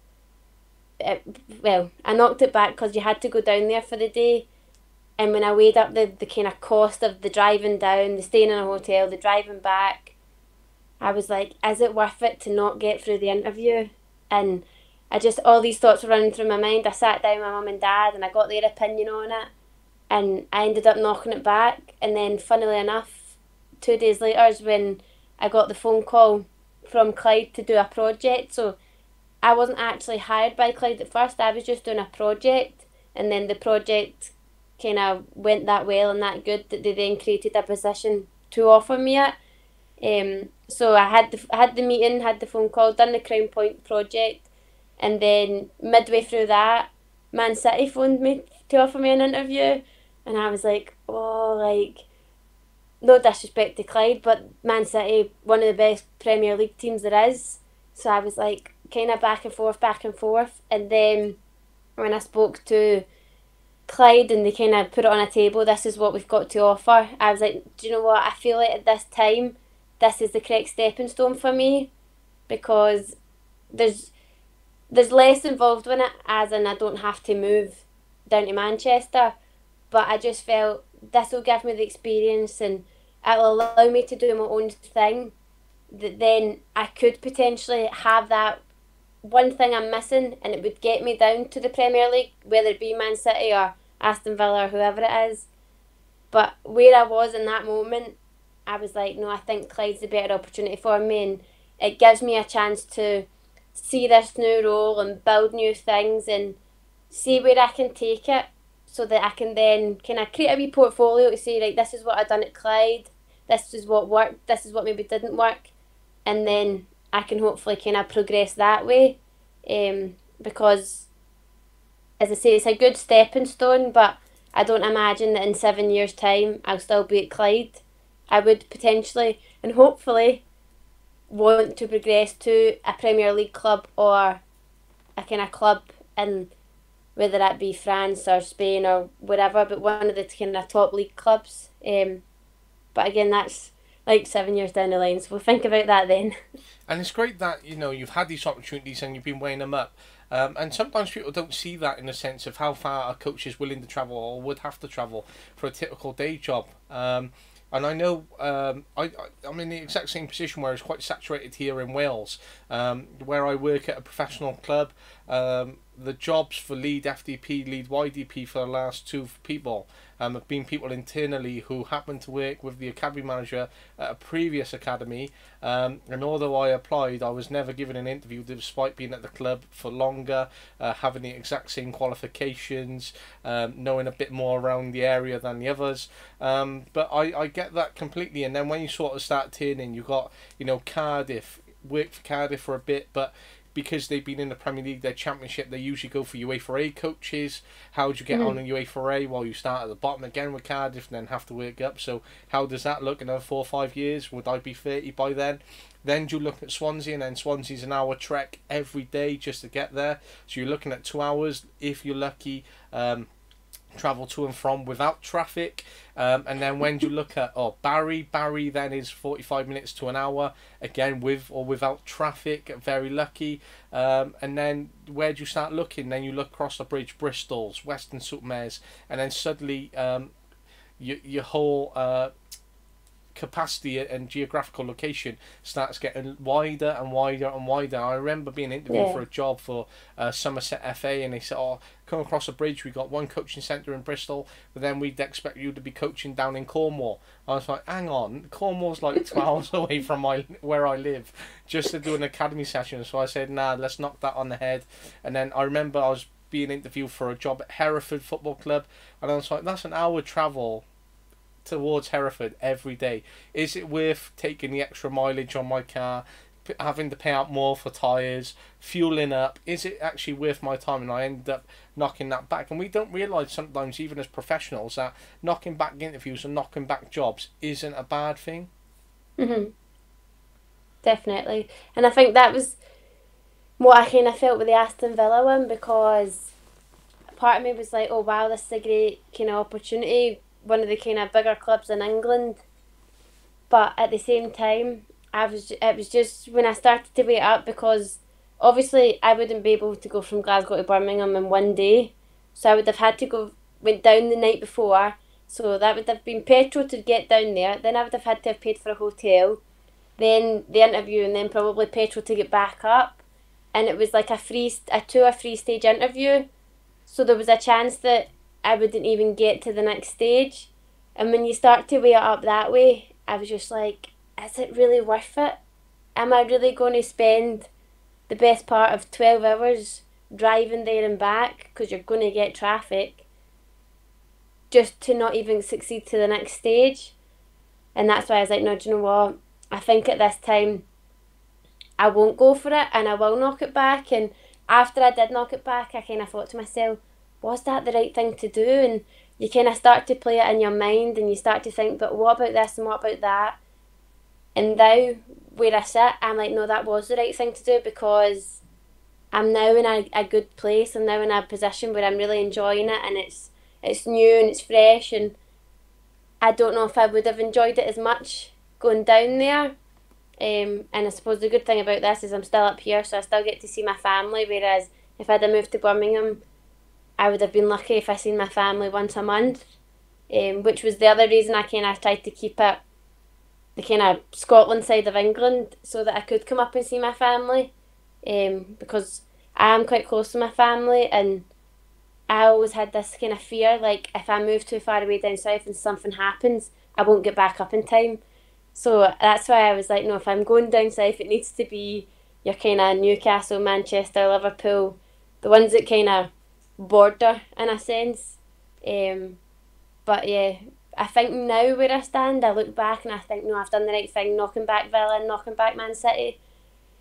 I knocked it back because you had to go down there for the day. And when I weighed up the kind of cost of the driving down, the staying in a hotel, the driving back, I was like, is it worth it to not get through the interview? And all these thoughts were running through my mind. I sat down with my mum and dad and I got their opinion on it. And I ended up knocking it back. And then, funnily enough, 2 days later is when I got the phone call from Clyde to do a project. So I wasn't actually hired by Clyde at first. I was just doing a project. And then the project kind of went that well and that good that they then created a position to offer me it. So I had the meeting, had the phone call, done the Crown Point project, and then midway through that, Man City phoned me to offer me an interview, and I was like, oh, like, no disrespect to Clyde, but Man City, one of the best Premier League teams there is. So I was like, kind of back and forth, and then when I spoke to Clyde and they kind of put it on a table, this is what we've got to offer, I was like, do you know what, I feel like at this time this is the correct stepping stone for me, because there's less involved in it, as in I don't have to move down to Manchester, but I just felt this will give me the experience and it'll allow me to do my own thing, that then I could potentially have that one thing I'm missing and it would get me down to the Premier League, whether it be Man City or Aston Villa or whoever it is. But where I was in that moment, I was like, no, I think Clyde's the better opportunity for me, and it gives me a chance to see this new role and build new things and see where I can take it, so that I can then kind of create a wee portfolio to say, right, this is what I've done at Clyde, this is what worked, this is what maybe didn't work, and then I can hopefully kind of progress that way, because, as I say, it's a good stepping stone, but I don't imagine that in 7 years' time I'll still be at Clyde. I would potentially and hopefully want to progress to a Premier League club or a kind of club in, whether that be France or Spain or wherever, but one of the kind of top league clubs. But again, that's like 7 years down the line, so we'll think about that then. And it's great that, you know, you've had these opportunities and you've been weighing them up. And sometimes people don't see that in the sense of how far a coach is willing to travel or would have to travel for a typical day job. And I know I'm in the exact same position where it's quite saturated here in Wales, where I work at a professional club. The jobs for lead FDP, lead YDP for the last two people have been people internally who happen to work with the academy manager at a previous academy. And although I applied, I was never given an interview despite being at the club for longer, having the exact same qualifications, knowing a bit more around the area than the others. But I get that completely. And then when you sort of start turning, you got, you know, Cardiff, worked for Cardiff for a bit, but because they've been in the Premier League, their Championship, they usually go for UEFA A coaches. How would you get on in UEFA A? Well, you start at the bottom again with Cardiff and then have to work up. So how does that look in another 4 or 5 years? Would I be 30 by then? Then you look at Swansea, and then Swansea's an hour trek every day just to get there. So you're looking at 2 hours, if you're lucky, travel to and from without traffic. And then when you look at Barry then is 45 minutes to an hour, again with or without traffic, very lucky. And then where do you start looking? Then you look across the bridge, Bristol's, Weston-super-Mare's, and then suddenly your whole capacity and geographical location starts getting wider and wider and wider. I remember being interviewed for a job for Somerset FA, and they said, come across a bridge, we got one coaching centre in Bristol, but then we'd expect you to be coaching down in Cornwall. I was like, hang on, Cornwall's like 2 hours away from where I live, just to do an academy session. So I said, nah, let's knock that on the head. And then I remember I was being interviewed for a job at Hereford Football Club, and I was like, that's an hour travel towards Hereford every day. Is it worth taking the extra mileage on my car, having to pay out more for tyres, fueling up? Is it actually worth my time? And I ended up knocking that back. And we don't realise sometimes, even as professionals, that knocking back interviews and knocking back jobs isn't a bad thing. Definitely. And I think that was what I kind of felt with the Aston Villa one, because part of me was like, oh wow, this is a great kind of opportunity, one of the kind of bigger clubs in England. But at the same time, it was just when I started to weigh it up, because obviously I wouldn't be able to go from Glasgow to Birmingham in one day, so I would have had to went down the night before, so that would have been petrol to get down there, then I would have had to have paid for a hotel, then the interview, and then probably petrol to get back up, and it was like a 3 stage interview, so there was a chance that I wouldn't even get to the next stage. And when you start to weigh it up that way, I was just like, is it really worth it? Am I really going to spend the best part of 12 hours driving there and back, because you're going to get traffic, just to not even succeed to the next stage? And that's why I was like, no, do you know what? I think at this time I won't go for it, and I will knock it back. And after I did knock it back, I kind of thought to myself, was that the right thing to do? And you kind of start to play it in your mind, and you start to think, but what about this and what about that? And now, where I sit, I'm like, no, that was the right thing to do, because I'm now in a good place. I'm now in a position where I'm really enjoying it, and it's new and it's fresh, and I don't know if I would have enjoyed it as much going down there. And I suppose the good thing about this is I'm still up here, so I still get to see my family, whereas if I'd have moved to Birmingham, I would have been lucky if I seen my family once a month, which was the other reason I kind of tried to keep it the kind of Scotland side of England, so that I could come up and see my family, because I am quite close to my family, and I always had this kind of fear, like if I move too far away down south and something happens, I won't get back up in time. So that's why I was like, no, if I'm going down south, it needs to be your kind of Newcastle, Manchester, Liverpool, the ones that kind of border in a sense. But yeah, I think now where I stand, I look back and I think, no, I've done the right thing knocking back Villa and knocking back Man City.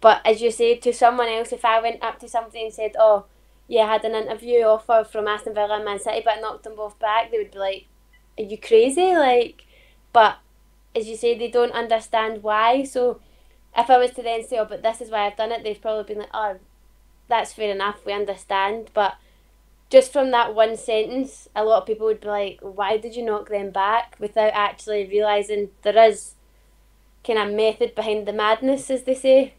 But as you say, to someone else, if I went up to somebody and said, oh, yeah, I had an interview offer from Aston Villa and Man City, but I knocked them both back, they would be like, are you crazy? Like, but as you say, they don't understand why. So if I was to then say, oh, but this is why I've done it, they've probably been like, oh, that's fair enough, we understand. But just from that one sentence, a lot of people would be like, why did you knock them back, without actually realising there is kind of method behind the madness, as they say.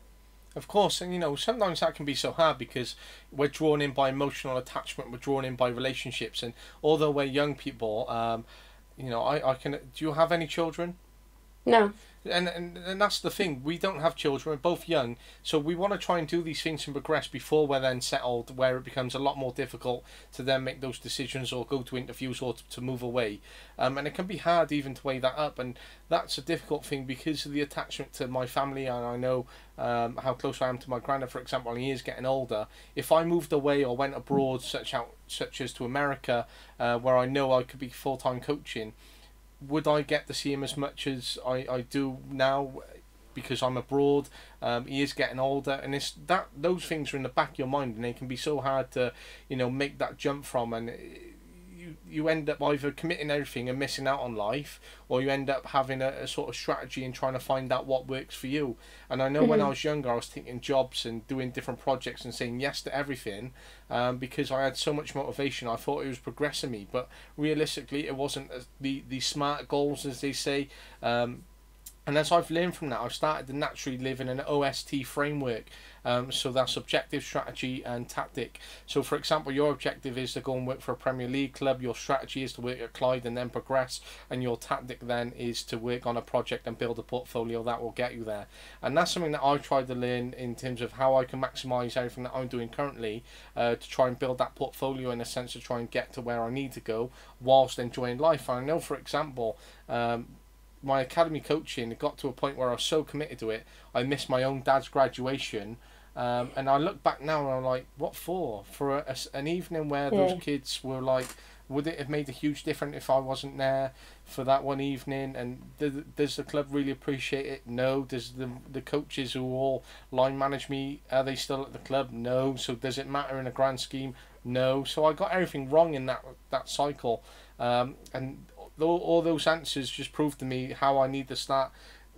Of course, and sometimes that can be so hard because we're drawn in by emotional attachment, we're drawn in by relationships, and although we're young people, I can. Do you have any children? No. And that's the thing, we don't have children, we're both young, so we want to try and do these things and progress before we're then settled, where it becomes a lot more difficult to then make those decisions or go to interviews or to move away. And it can be hard even to weigh that up, and that's a difficult thing because of the attachment to my family. And I know how close I am to my granddad, for example, and he is getting older. If I moved away or went abroad, such as to America, where I know I could be full-time coaching, would I get to see him as much as I do now because I'm abroad? He is getting older, and it's those things are in the back of your mind, and they can be so hard to make that jump from, and you end up either committing everything and missing out on life, or you end up having a sort of strategy and trying to find out what works for you. And I know when I was younger, I was taking jobs and doing different projects and saying yes to everything, because I had so much motivation. I thought it was progressing me, but realistically it wasn't the smart goals, as they say. And as I've learned from that, I've started to naturally live in an OST framework. So that's objective, strategy and tactic. So for example, your objective is to go and work for a Premier League club, your strategy is to work at Clyde and then progress, and your tactic then is to work on a project and build a portfolio that will get you there. And that's something that I've tried to learn in terms of how I can maximise everything that I'm doing currently, to try and build that portfolio in a sense to try and get to where I need to go whilst enjoying life. And I know, for example, my academy coaching, it got to a point where I was so committed to it, I missed my own dad's graduation. And I look back now and I'm like, what for? For an evening where those kids were like, would it have made a huge difference if I wasn't there for that one evening? And does the club really appreciate it? No. Does the coaches who all line manage me, are they still at the club? No. So does it matter in a grand scheme? No. So I got everything wrong in that cycle. And all those answers just proved to me how I need to start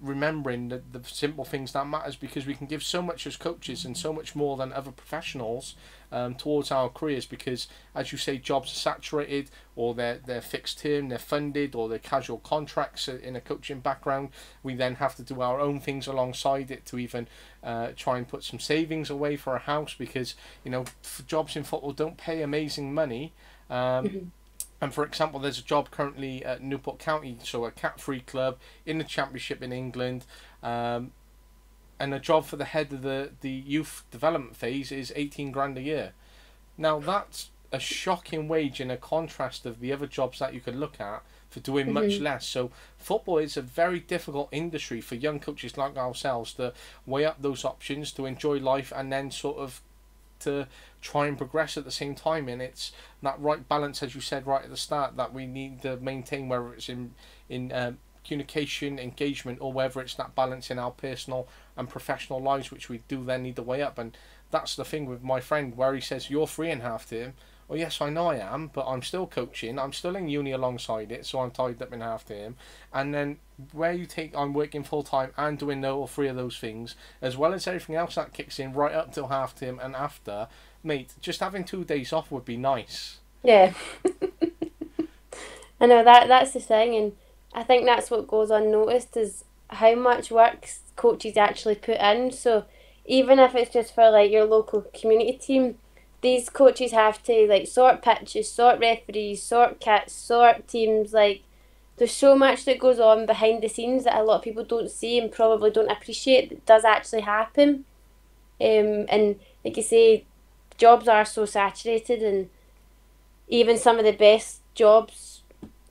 remembering the simple things that matters, because we can give so much as coaches and so much more than other professionals towards our careers, because as you say, jobs are saturated, or they're fixed term, they're funded, or they're casual contracts in a coaching background. We then have to do our own things alongside it to even try and put some savings away for a house, because jobs in football don't pay amazing money. And for example, there's a job currently at Newport County, so a Cat-free club in the Championship in England, and a job for the head of the youth development phase is 18 grand a year. Now that's a shocking wage in a contrast of the other jobs that you could look at for doing much less. So football is a very difficult industry for young coaches like ourselves to weigh up those options, to enjoy life, and then sort of to try and progress at the same time. And it's that right balance, as you said right at the start, that we need to maintain, whether it's in communication, engagement, or whether it's that balance in our personal and professional lives, which we do then need to weigh up. And that's the thing with my friend, where he says, you're free in half term. Well, yes, I know I am, but I'm still coaching. I'm still in uni alongside it, so I'm tied up in half term. And then where you take, I'm working full time and doing all three of those things, as well as everything else that kicks in right up till half term and after. Mate, just having 2 days off would be nice. Yeah. I know that's the thing, and I think that's what goes unnoticed, is how much work coaches actually put in. So even if it's just for like your local community team, these coaches have to like sort pitches, sort referees, sort kits, sort teams. Like, there's so much that goes on behind the scenes that a lot of people don't see and probably don't appreciate that does actually happen. And like you say, jobs are so saturated, and even some of the best jobs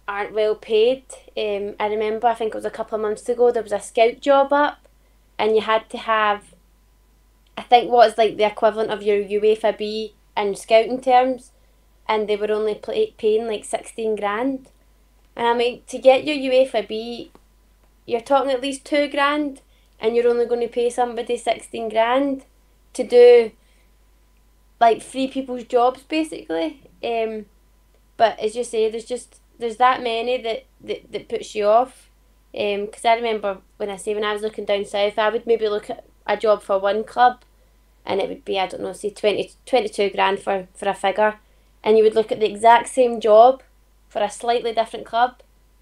aren't well paid. I remember, I think it was a couple of months ago, there was a scout job up, and you had to have, I think, what is like the equivalent of your UEFA B in scouting terms, and they were only paying like 16 grand. And I mean, to get your UEFA B, you're talking at least 2 grand, and you're only going to pay somebody 16 grand to do like 3 people's jobs basically. But as you say, there's that many that puts you off. Because I remember when I was looking down south, I would maybe look at a job for one club, and it would be, I don't know, say 22 grand for a figure, and you would look at the exact same job for a slightly different club,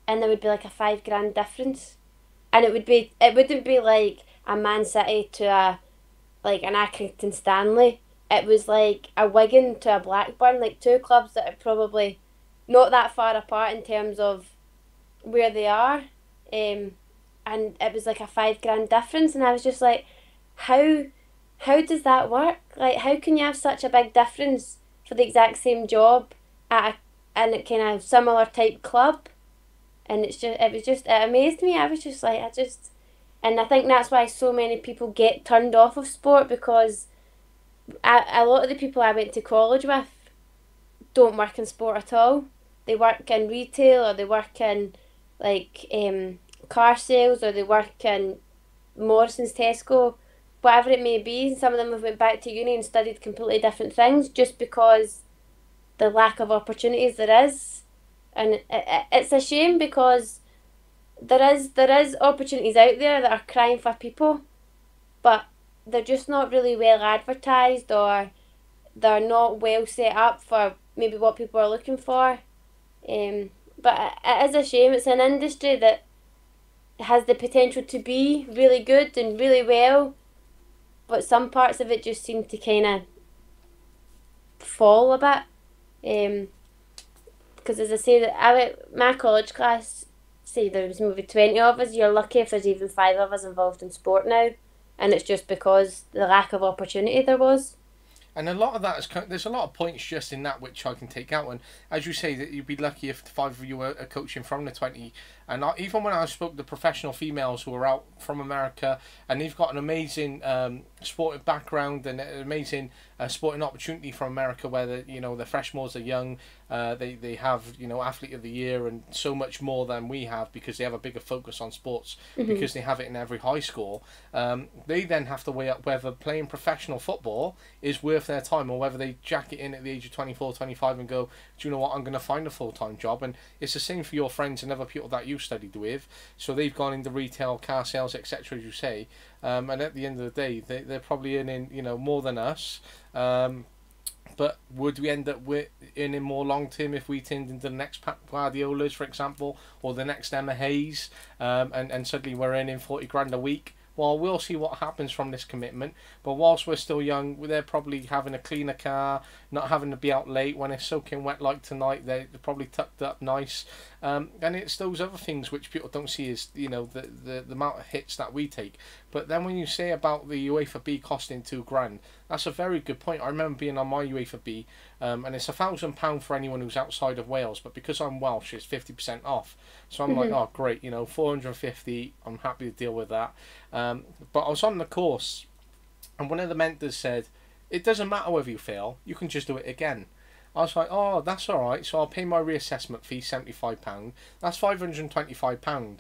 and there would be like a 5 grand difference. And it wouldn't be like a Man City to an Accrington Stanley. It was like a Wigan to a Blackburn, like 2 clubs that are probably not that far apart in terms of where they are. And it was like a 5 grand difference, and I was just like, how does that work? Like, how can you have such a big difference for the exact same job at a kind of similar type club? And it amazed me. I was just like, and I think that's why so many people get turned off of sport, because a lot of the people I went to college with don't work in sport at all. They work in retail, or they work in like car sales, or they work in Morrison's, Tesco, whatever it may be. Some of them have went back to uni and studied completely different things just because the lack of opportunities there is. And it's a shame, because there is opportunities out there that are crying for people, but they're just not really well advertised, or they're not well set up for maybe what people are looking for. But it is a shame. It's an industry that has the potential to be really good and really well, but some parts of it just seem to kind of fall a bit. Because as I say, my college class, say there was maybe 20 of us, you're lucky if there's even 5 of us involved in sport now, and it's just because the lack of opportunity there was. And a lot of that there's a lot of points just in that which I can take out. And as you say, that you'd be lucky if 5 of you were coaching from the 20. And even when I spoke to professional females who are out from America, and they've got an amazing sporting background and an amazing sporting opportunity from America, where the freshmores are young, they have athlete of the year and so much more than we have, because they have a bigger focus on sports, because they have it in every high school. They then have to weigh up whether playing professional football is worth their time, or whether they jack it in at the age of 24, 25 and go, do you know what, I'm going to find a full-time job. And it's the same for your friends and other people that you studied with, so they've gone into retail, car sales, etc., as you say, and at the end of the day, they're probably earning, you know, more than us. But would we end up earning more long term if we turned into the next Pep Guardiolas, for example, or the next Emma Hayes, and suddenly we're earning 40 grand a week? Well, we'll see what happens from this commitment. But whilst we're still young, they're probably having a cleaner car, not having to be out late when it's soaking wet like tonight. They're probably tucked up nice. And it's those other things which people don't see as, you know, the amount of hits that we take. But then when you say about the UEFA B costing £2,000, that's a very good point. I remember being on my UEFA B, and it's £1,000 for anyone who's outside of Wales. But because I'm Welsh, it's 50% off. So I'm like, oh great, you know, 450. I'm happy to deal with that. But I was on the course, and one of the mentors said, it doesn't matter whether you fail, you can just do it again. I was like, oh, that's alright, so I'll pay my reassessment fee, £75. That's £525.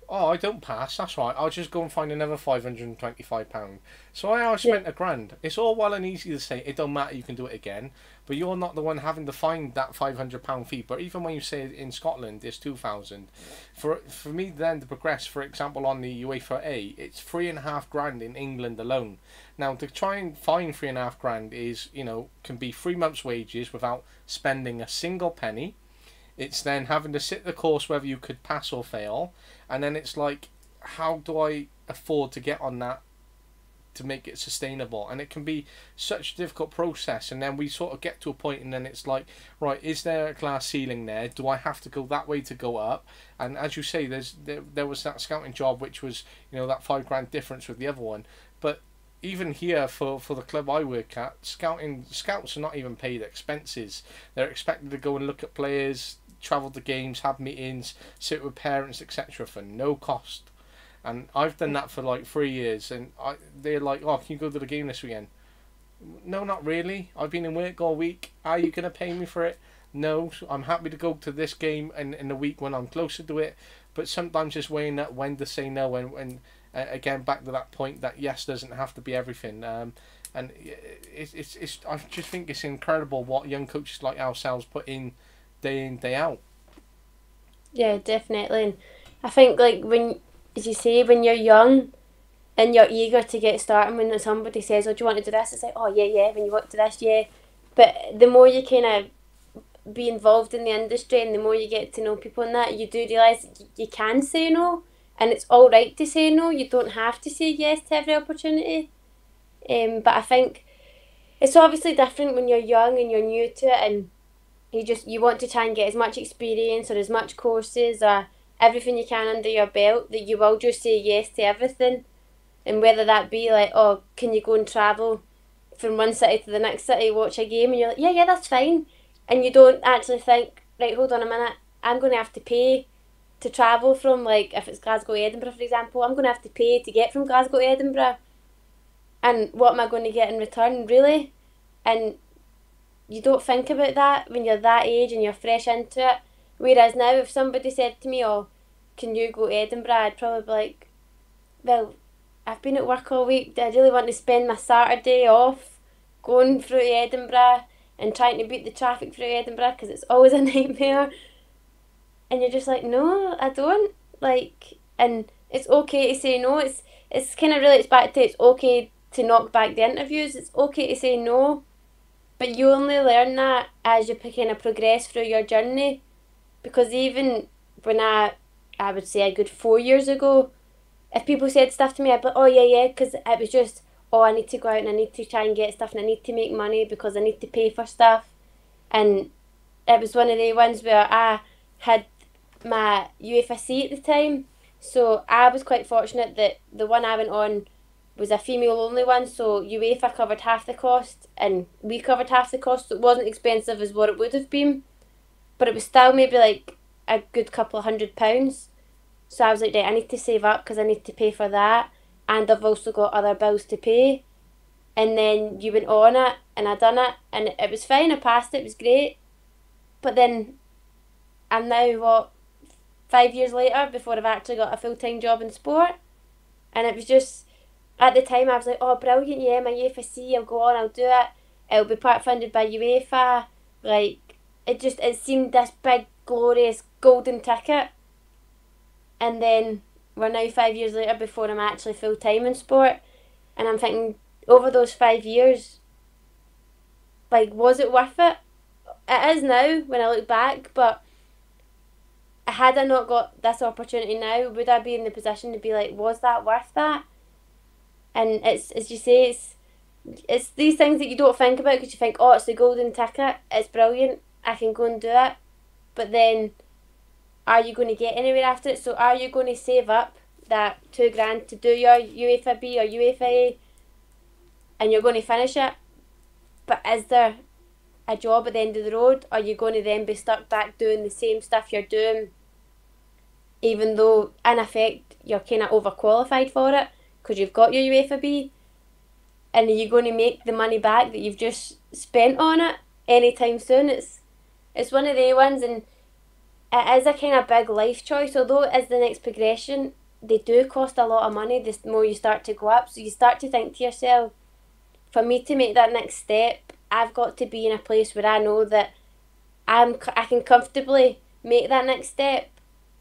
Oh, I don't pass, that's right, I'll just go and find another £525. So I spent £1,000. It's all well and easy to say, it don't matter, you can do it again. But you're not the one having to find that £500 fee. But even when you say in Scotland, it's £2,000. For me then to progress, for example, on the UEFA A, it's £3,500 in England alone. Now, to try and find £3,500 is, you know, can be 3 months' wages without spending a single penny. It's then having to sit the course whether you could pass or fail. And then it's like, how do I afford to get on that to make it sustainable? And it can be such a difficult process. And then we sort of get to a point and then it's like, right, is there a glass ceiling there? Do I have to go that way to go up? And as you say, there was that scouting job, which was, you know, that £5,000 difference with the other one. But even here for the club I work at, scouts are not even paid expenses. They're expected to go and look at players, travel to games, have meetings, sit with parents, etc. for no cost. And I've done that for like 3 years, and they're like, oh, can you go to the game this weekend? No, not really. I've been in work all week. Are you going to pay me for it? No, so I'm happy to go to this game in the week when I'm closer to it. But sometimes just weighing up when to say no, and again, back to that point that yes doesn't have to be everything. And it's I just think it's incredible what young coaches like ourselves put in, day out. Yeah, definitely. And I think, like, when, as you say, when you're young and you're eager to get started, when somebody says, oh, do you want to do this? It's like, oh, yeah, when you want to do this, yeah. But the more you kind of be involved in the industry and the more you get to know people and that, you do realise you can say no, and it's all right to say no. You don't have to say yes to every opportunity. But I think it's obviously different when you're young and you're new to it, and you want to try and get as much experience or as much courses or everything you can under your belt, that you will just say yes to everything. And whether that be like, oh, can you go and travel from one city to the next city, watch a game, and you're like, yeah, that's fine. And you don't actually think, right, hold on a minute, I'm going to have to pay to travel from, like, if it's Glasgow to Edinburgh, for example, I'm going to have to pay to get from Glasgow to Edinburgh. And what am I going to get in return, really? And you don't think about that when you're that age and you're fresh into it. Whereas now, if somebody said to me, oh, can you go to Edinburgh, I'd probably be like, well, I've been at work all week. Do I really want to spend my Saturday off going through to Edinburgh and trying to beat the traffic through Edinburgh, because it's always a nightmare? And you're just like, no, I don't. Like, and it's okay to say no. It's kind of relates back to, it's okay to knock back the interviews. It's okay to say no. But you only learn that as you kind of progress through your journey. Because even when I would say a good 4 years ago, if people said stuff to me, I'd be like, oh yeah, because it was just, oh, I need to go out and I need to try and get stuff and I need to make money because I need to pay for stuff. And it was one of the ones where I had my UEFA C at the time. So I was quite fortunate that the one I went on was a female only one, so UEFA covered half the cost and we covered half the cost, so it wasn't expensive as what it would have been, but it was still maybe like a good couple of £100. So I was like, right, I need to save up because I need to pay for that, and I've also got other bills to pay. And then you went on it and I done it and it was fine, I passed it, it was great. But then I'm now 5 years later before I've actually got a full-time job in sport, and it was just, at the time I was like, oh brilliant, yeah, my UEFA C, I'll go on, I'll do it, it'll be part funded by UEFA, like, it seemed this big glorious golden ticket. and then we're now 5 years later before I'm actually full-time in sport, and I'm thinking, over those 5 years, like, was it worth it? It is now when I look back, but had I not got this opportunity now, would I be in the position to be like, was that worth that? And it's, as you say, it's these things that you don't think about, because you think, oh, it's the golden ticket, it's brilliant, I can go and do it. But then, are you going to get anywhere after it? So are you going to save up that £2,000 to do your UEFA B or UEFA A, and you're going to finish it? But is there a job at the end of the road? Or are you going to then be stuck back doing the same stuff you're doing, even though in effect you're kind of overqualified for it because you've got your UEFA B? And are you going to make the money back that you've just spent on it anytime soon? It's one of the ones, and it is a kind of big life choice. Although it is the next progression, they do cost a lot of money the more you start to go up. So you start to think to yourself, for me to make that next step, I've got to be in a place where I know that I can comfortably make that next step.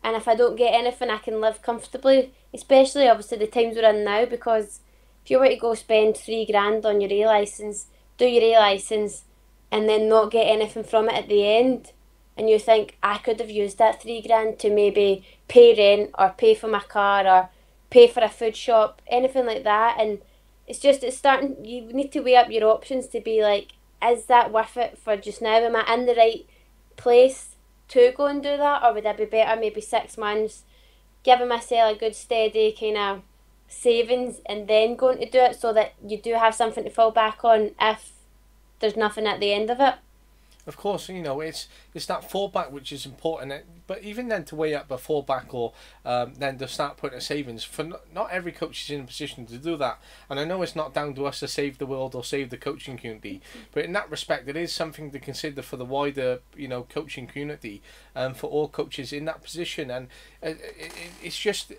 And if I don't get anything, I can live comfortably. Especially, obviously, the times we're in now, because if you were to go spend £3,000 on your A licence, do your A licence, and then not get anything from it at the end, and you think, I could have used that £3,000 to maybe pay rent or pay for my car or pay for a food shop, anything like that. And it's starting, you need to weigh up your options to be like, is that worth it for just now? Am I in the right place to go and do that? Or would I be better maybe 6 months, giving myself a good steady kind of savings and then going to do it, so that you do have something to fall back on if there's nothing at the end of it? Of course, it's that fallback which is important. But even then, to weigh up a fallback or then to start putting a savings, for not every coach is in a position to do that. And I know it's not down to us to save the world or save the coaching community, but in that respect, it is something to consider for the wider, coaching community, for all coaches in that position. And it's just.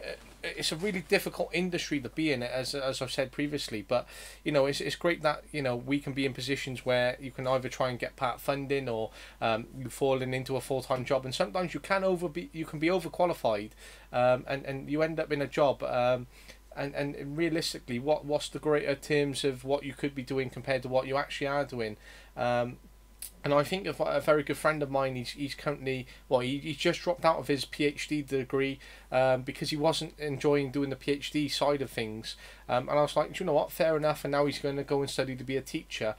It's a really difficult industry to be in, as I've said previously, but it's great that we can be in positions where you can either try and get part funding or you falling into a full-time job, and sometimes you can be overqualified, and you end up in a job, and realistically, what's the greater terms of what you could be doing compared to what you actually are doing. And I think a very good friend of mine, he's currently, he's just dropped out of his PhD degree because he wasn't enjoying doing the PhD side of things. And I was like, do you know what, fair enough. And now he's going to go and study to be a teacher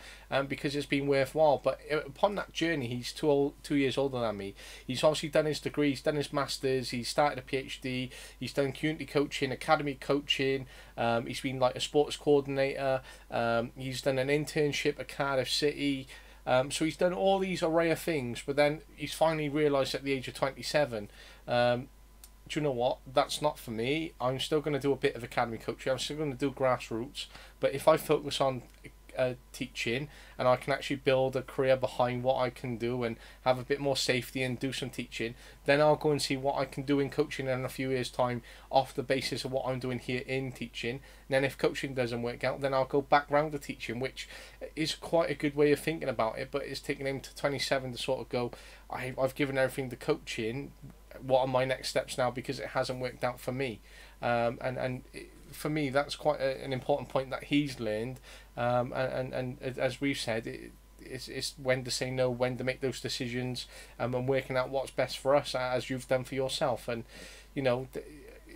because it's been worthwhile. But upon that journey, he's 2 years older than me. He's obviously done his degree, he's done his masters, he's started a PhD, he's done community coaching, academy coaching, he's been like a sports coordinator, he's done an internship at Cardiff City. So he's done all these array of things, but then he's finally realised at the age of 27, do you know what, that's not for me. I'm still going to do a bit of academy coaching, I'm still going to do grassroots, but if I focus on teaching and I can actually build a career behind what I can do and have a bit more safety and do some teaching, then I'll go and see what I can do in coaching in a few years time off the basis of what I'm doing here in teaching. And then if coaching doesn't work out, then I'll go back round to teaching, which is quite a good way of thinking about it. But it's taking him to 27 to sort of go, I've given everything to coaching, what are my next steps now, because it hasn't worked out for me. For me, that's quite an important point that he's learned, and as we've said, it's when to say no, when to make those decisions, and working out what's best for us, as you've done for yourself. And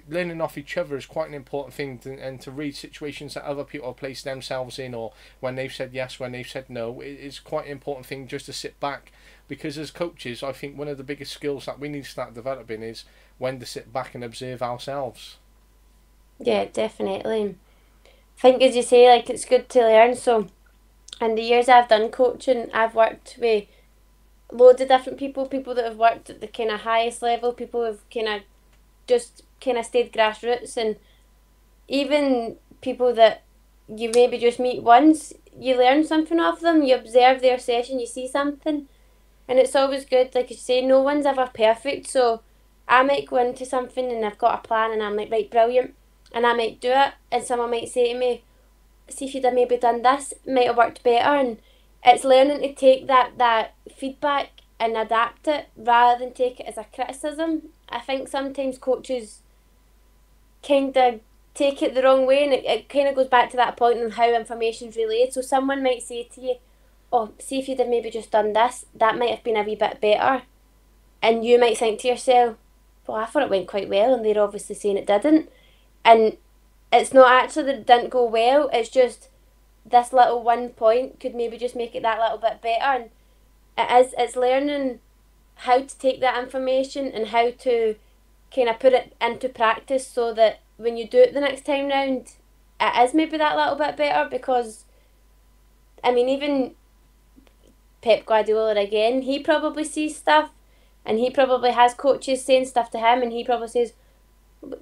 learning off each other is quite an important thing, and to read situations that other people have placed themselves in, or when they've said yes, when they've said no, it's quite an important thing just to sit back. Because as coaches, I think one of the biggest skills that we need to start developing is when to sit back and observe ourselves. Yeah, definitely. I think, as you say, like, it's good to learn. So in the years I've done coaching, I've worked with loads of different people that have worked at the kind of highest level, people who've kind of just kind of stayed grassroots, and even people that you maybe just meet once, you learn something off them, you observe their session, you see something, and it's always good. Like you say, no one's ever perfect, so I might go into something and I've got a plan and I'm like, right, brilliant, and I might do it, and someone might say to me, see, if you'd have maybe done this, it might have worked better. And it's learning to take that feedback and adapt it rather than take it as a criticism. I think sometimes coaches kind of take it the wrong way, and it kind of goes back to that point on how information's relayed. So someone might say to you, oh, see if you'd have maybe just done this, that might have been a wee bit better. And you might think to yourself, well, I thought it went quite well, and they're obviously saying it didn't. And it's not actually that it didn't go well, it's just this little one point could maybe just make it that little bit better. And it's learning how to take that information and how to kind of put it into practice so that when you do it the next time round, it is maybe that little bit better. Because, I mean, even Pep Guardiola again, he probably sees stuff and he probably has coaches saying stuff to him and he probably says,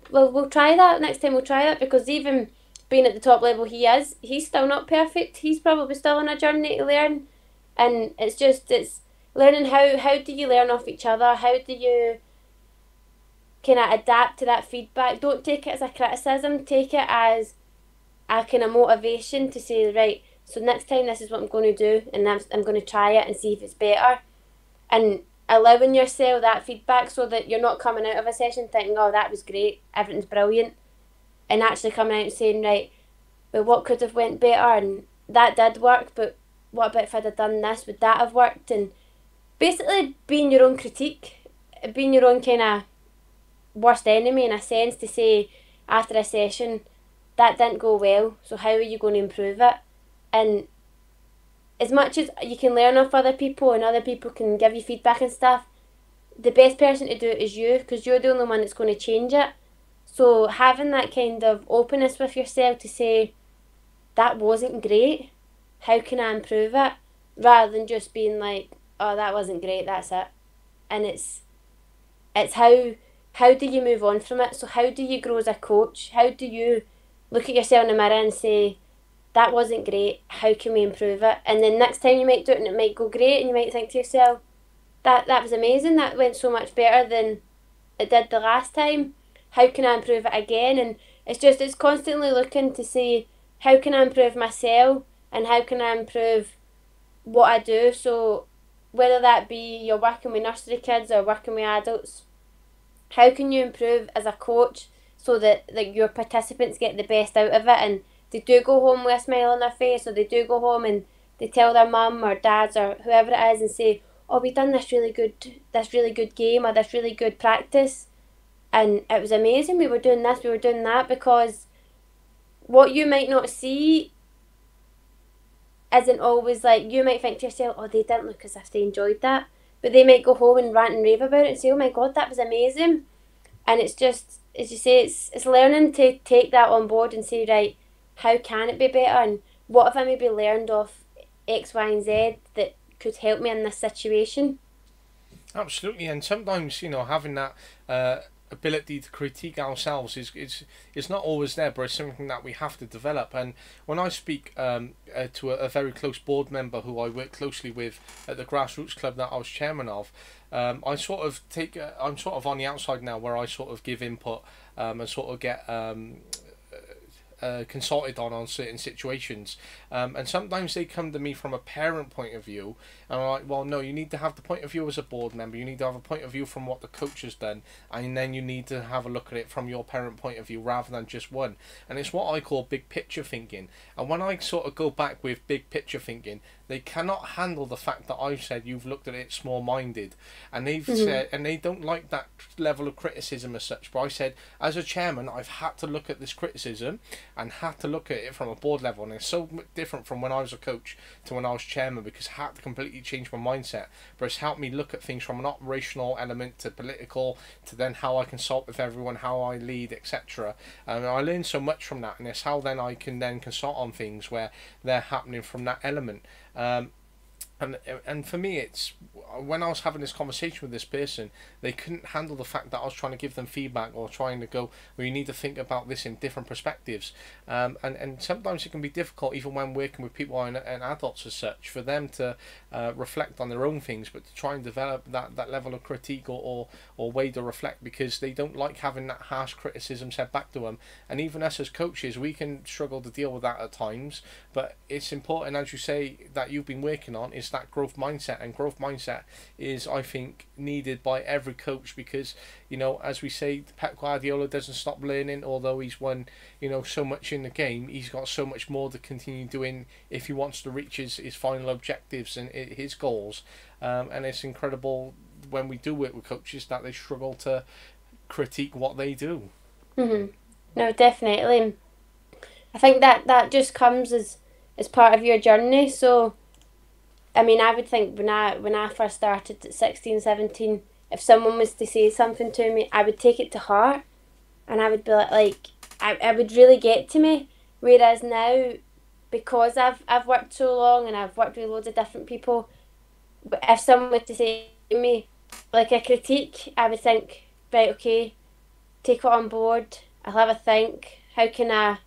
well, we'll try that next time, we'll try that. Because even being at the top level he's still not perfect. He's probably still on a journey to learn. And it's learning how do you learn off each other? How do you kind of adapt to that feedback? Don't take it as a criticism, take it as a kind of motivation to say, right, so next time this is what I'm going to do, and I'm going to try it and see if it's better. And allowing yourself that feedback so that you're not coming out of a session thinking, oh, that was great, everything's brilliant, and actually coming out and saying, right, well, what could have went better, and that did work, but what about if I'd have done this, would that have worked? And basically being your own critique, being your own kind of worst enemy in a sense, to say after a session, that didn't go well, so how are you going to improve it? And as much as you can learn off other people and other people can give you feedback and stuff, the best person to do it is you, because you're the only one that's going to change it. So having that kind of openness with yourself to say, that wasn't great, how can I improve it? Rather than just being like, oh, that wasn't great, that's it. And it's how do you move on from it? So how do you grow as a coach? How do you look at yourself in the mirror and say, that wasn't great, how can we improve it? And then next time you might do it and it might go great, and you might think to yourself, that was amazing, that went so much better than it did the last time. How can I improve it again? And it's constantly looking to see, how can I improve myself and how can I improve what I do? So whether that be you're working with nursery kids or working with adults, how can you improve as a coach so that your participants get the best out of it, and they do go home with a smile on their face, or they do go home and they tell their mum or dads or whoever it is and say, oh, we done this really good game or this really good practice, and it was amazing, we were doing this, we were doing that. Because what you might not see isn't always, like, you might think to yourself, oh, they didn't look as if they enjoyed that, but they might go home and rant and rave about it and say, oh my god, that was amazing. And it's just, as you say, it's learning to take that on board and say, right, how can it be better, and what have I maybe learned off X, Y and Z that could help me in this situation? Absolutely. And sometimes, having that ability to critique ourselves is not always there, but it's something that we have to develop. And when I speak to a very close board member who I work closely with at the grassroots club that I was chairman of, I'm sort of on the outside now, where I sort of give input and sort of get consulted on certain situations, and sometimes they come to me from a parent point of view, and I'm like, well, no, you need to have the point of view as a board member, you need to have a point of view from what the coach has done, and then you need to have a look at it from your parent point of view rather than just one. And it's what I call big picture thinking. And when I sort of go back with big picture thinking, they cannot handle the fact that I've said you've looked at it small-minded, and they've said, and they don't like that level of criticism as such. But I said, as a chairman, I've had to look at this criticism and had to look at it from a board level, and it's so different from when I was a coach to when I was chairman, because I had to completely change my mindset. But it's helped me look at things from an operational element to political, to then how I consult with everyone, how I lead, etc. And I learned so much from that, and it's how then I can then consult on things where they're happening from that element. And for me, it's when I was having this conversation with this person, they couldn't handle the fact that I was trying to give them feedback or trying to go, well, you need to think about this in different perspectives. And sometimes it can be difficult, even when working with people and adults as such, for them to reflect on their own things, but to try and develop that level of critique or way to reflect, because they don't like having that harsh criticism said back to them. And even us as coaches, we can struggle to deal with that at times, but it's important, as you say, that you've been working on, is it's that growth mindset, and growth mindset is, I think, needed by every coach, because, you know, as we say, Pep Guardiola doesn't stop learning. Although he's won, you know, so much in the game, he's got so much more to continue doing if he wants to reach his final objectives and his goals. And it's incredible when we do work with coaches that they struggle to critique what they do. No, definitely. I think that just comes as part of your journey. So, I mean, I would think when I first started at 16, 17, if someone was to say something to me, I would take it to heart, and I would be like I would really get to me. Whereas now, because I've worked so long and I've worked with loads of different people, but if someone was to say to me like a critique, I would think, right, okay, take it on board. I'll have a think. How can I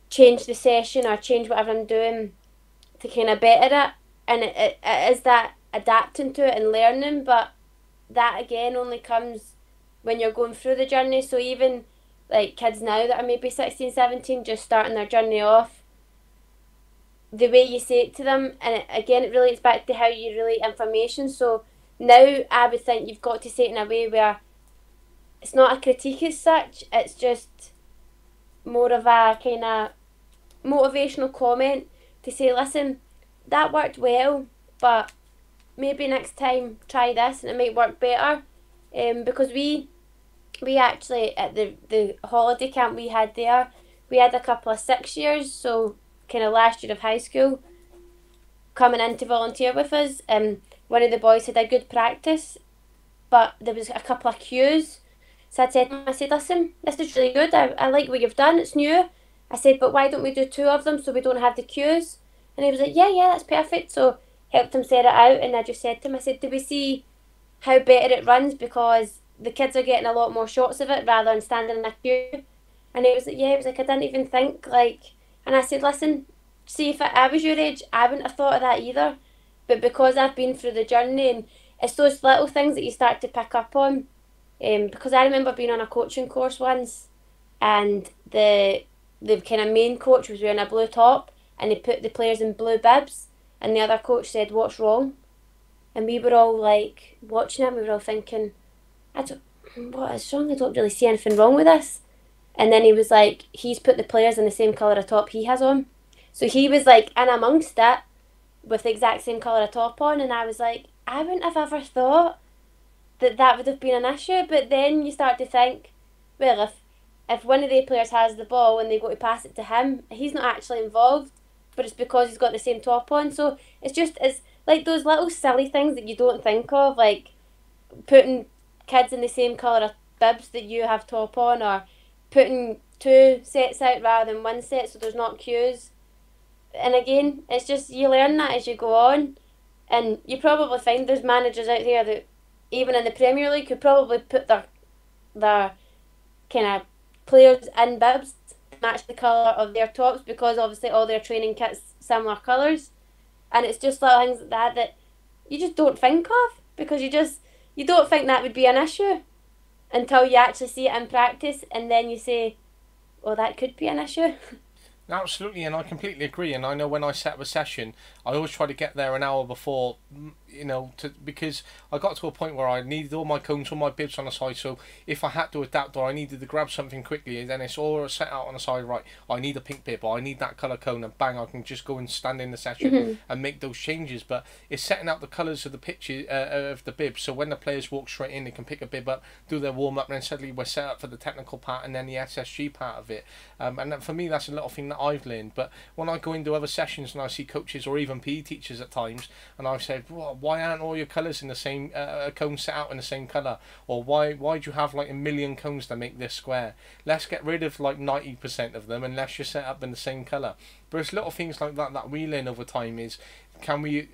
change the session or change whatever I'm doing to kind of better it? And it is that adapting to it and learning, but that again only comes when you're going through the journey. So even like kids now that are maybe 16, 17, just starting their journey off, the way you say it to them, and it relates back to how you relate information. So now I would think you've got to say it in a way where it's not a critique as such, it's just more of a kind of motivational comment to say, listen, that worked well, but maybe next time try this and it might work better. Because we actually, at the holiday camp we had there, we had a couple of 6-years, so kind of last year of high school, coming in to volunteer with us. One of the boys had a good practice, but there was a couple of cues. So I said to him, listen, this is really good. I like what you've done. It's new. I said, but why don't we do 2 of them so we don't have the cues? And he was like, yeah, that's perfect. So helped him set it out, and I just said to him, I said, do we see how better it runs because the kids are getting a lot more shots of it rather than standing in a queue? And he was like, yeah, he was like, I didn't even think, like, and I said, listen, see, if I was your age, I wouldn't have thought of that either. But because I've been through the journey, and it's those little things that you start to pick up on. Because I remember being on a coaching course once, and the kind of main coach was wearing a blue top, and he put the players in blue bibs, and the other coach said, what's wrong? And we were all like watching it, we were all thinking, what is wrong? I don't really see anything wrong with this. And then he was like, he's put the players in the same colour of top he has on. So he was like in amongst it with the exact same colour of top on, and I was like, I wouldn't have ever thought that would have been an issue. But then you start to think, well, if one of the players has the ball and they go to pass it to him, he's not actually involved, but it's because he's got the same top on. So it's like those little silly things that you don't think of, like putting kids in the same colour of bibs that you have top on, or putting 2 sets out rather than 1 set so there's not cues. And again, it's just you learn that as you go on, and you probably find there's managers out there that even in the Premier League could probably put their kind of players in bibs to match the colour of their tops, because obviously all their training kits similar colours. And it's just little things like that you just don't think of, because you don't think that would be an issue until you actually see it in practice, and then you say, well, that could be an issue. Absolutely, and I completely agree. And I know when I set up a session, I always try to get there an hour before, you know, because I got to a point where I needed all my cones, all my bibs on the side. So if I had to adapt or I needed to grab something quickly, and then it's all set out on the side, right, I need a pink bib or I need that colour cone, and bang, I can just go and stand in the session and make those changes. But it's setting out the colours of the picture of the bib, so when the players walk straight in, they can pick a bib up, do their warm-up, and then suddenly we're set up for the technical part and then the SSG part of it. And that, for me, that's a little thing that I've learned. But when I go into other sessions and I see coaches or even PE teachers at times, and I've said, well, why aren't all your colours in the same cone set out in the same colour? Or why do you have like 1,000,000 cones to make this square? Let's get rid of like 90% of them and let's just set up in the same colour. But it's little things like that we learn over time. Is can we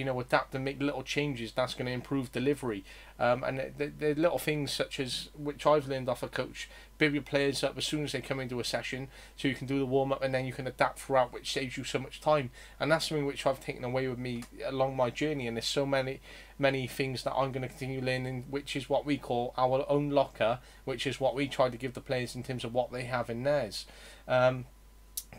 adapt and make little changes that's going to improve delivery. And the little things such as, which I've learned off a coach, bib your players up as soon as they come into a session so you can do the warm-up and then you can adapt throughout, which saves you so much time. And that's something which I've taken away with me along my journey, and there's so many things that I'm going to continue learning, which is what we call our own locker, which is what we try to give the players in terms of what they have in theirs. But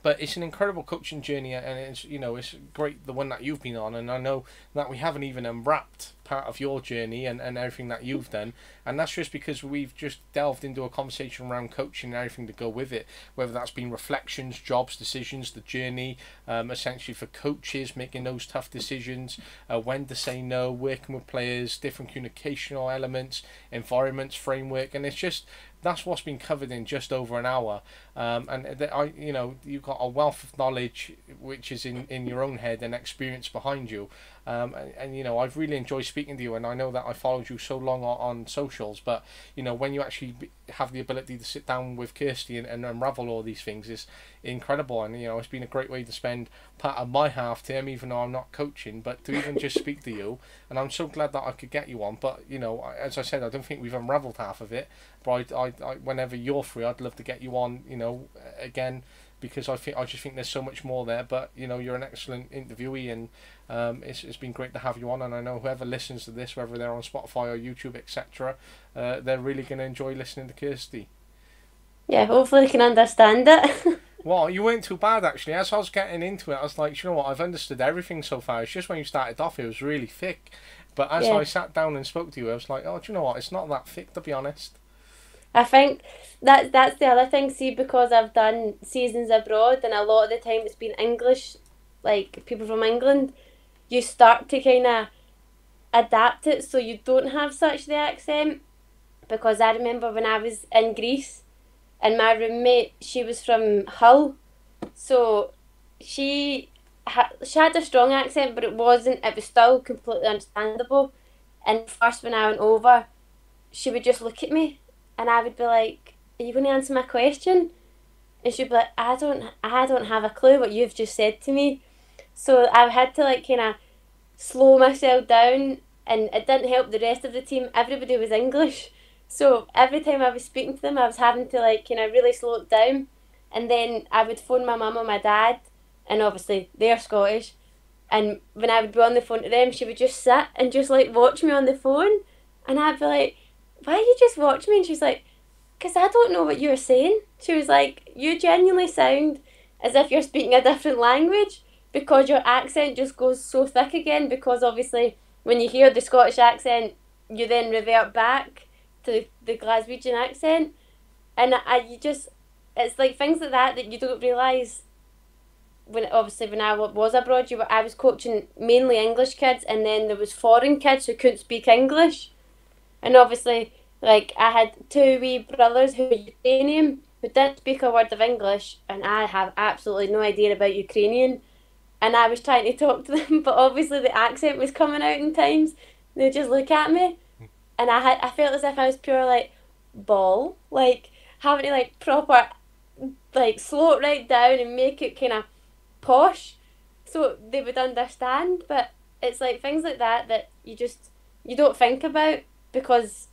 But it's an incredible coaching journey, and it's, you know, it's great, the one that you've been on, and I know that we haven't even unwrapped part of your journey and everything that you've done, and that's just because we've just delved into a conversation around coaching and everything to go with it, whether that's been reflections, jobs, decisions, the journey, essentially for coaches making those tough decisions, when to say no, working with players, different communicational elements, environments, framework, and it's just, that's what's been covered in just over an hour, you know, you've got a wealth of knowledge which is in your own head and experience behind you, and you know, I've really enjoyed speaking to you, and I know that I followed you so long on socials, but you know, when you actually have the ability to sit down with Kirsty and unravel all these things is incredible, and you know, it's been a great way to spend part of my half term, even though I'm not coaching, but to even just speak to you, and I'm so glad that I could get you on. But you know, as I said, I don't think we've unraveled half of it, but I whenever you're free, I'd love to get you on, you know, again, because I just think there's so much more there. But you know, you're an excellent interviewee, and it's been great to have you on, and I know whoever listens to this, whether they're on Spotify or YouTube, etc., they're really going to enjoy listening to Kirsty. Yeah, hopefully they can understand it. Well, you weren't too bad actually. As I was getting into it, I was like, you know what, I've understood everything so far. It's just when you started off, it was really thick. But as I sat down and spoke to you, I was like, oh, do you know what, it's not that thick, to be honest. I think that's the other thing, see, because I've done seasons abroad and a lot of the time it's been English, like people from England, you start to kind of adapt it so you don't have such the accent. Because I remember when I was in Greece and my roommate, she was from Hull, so she had a strong accent, but it was still completely understandable. And first when I went over, she would just look at me and I would be like, are you going to answer my question? And she'd be like, I don't have a clue what you've just said to me. So I had to like kind of slow myself down, and it didn't help the rest of the team. Everybody was English. So every time I was speaking to them, I was having to like kind of really slow it down. And then I would phone my mum or my dad, and obviously they're Scottish. And when I would be on the phone to them, she would just sit and just like watch me on the phone. And I'd be like, why you just watch me? And she's like, because I don't know what you're saying. She was like, you genuinely sound as if you're speaking a different language, because your accent just goes so thick again, because obviously when you hear the Scottish accent, you then revert back to the Glaswegian accent. And it's like things like that you don't realise. When I was abroad, I was coaching mainly English kids, and then there was foreign kids who couldn't speak English. And obviously, like, I had two wee brothers who were Ukrainian, who didn't speak a word of English, and I have absolutely no idea about Ukrainian. And I was trying to talk to them, but obviously the accent was coming out in times. They'd just look at me, and I felt as if I was pure, like, ball. Like, having to, like, proper, like, slow it right down and make it kind of posh so they would understand. But it's like things like that you don't think about, because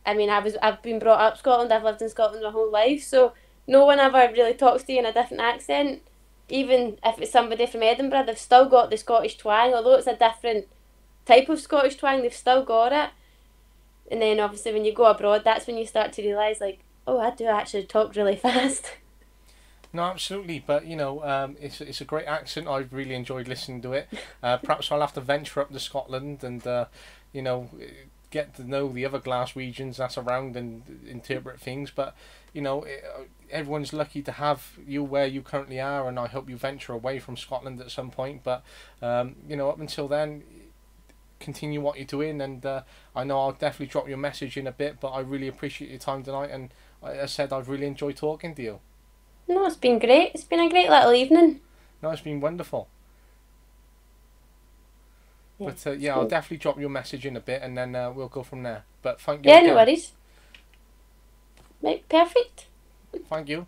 I mean, I've been brought up Scotland, I've lived in Scotland my whole life, so no one ever really talks to you in a different accent. Even if it's somebody from Edinburgh, they've still got the Scottish twang, although it's a different type of Scottish twang, they've still got it. And then obviously when you go abroad, that's when you start to realise, like, oh, I do actually talk really fast. No, absolutely, but you know, it's a great accent. I've really enjoyed listening to it. Perhaps I'll have to venture up to Scotland and you know, get to know the other Glaswegians that's around and interpret things. But you know, everyone's lucky to have you where you currently are, and I hope you venture away from Scotland at some point. But you know, up until then, continue what you're doing, and I know I'll definitely drop you a message in a bit. But I really appreciate your time tonight, and as I said, I've really enjoyed talking to you. No, it's been great. It's been a great little evening. No, it's been wonderful. Yeah, but yeah, I'll definitely drop you a message in a bit, and then we'll go from there. But thank you. Yeah, no worries. Right, perfect. Thank you.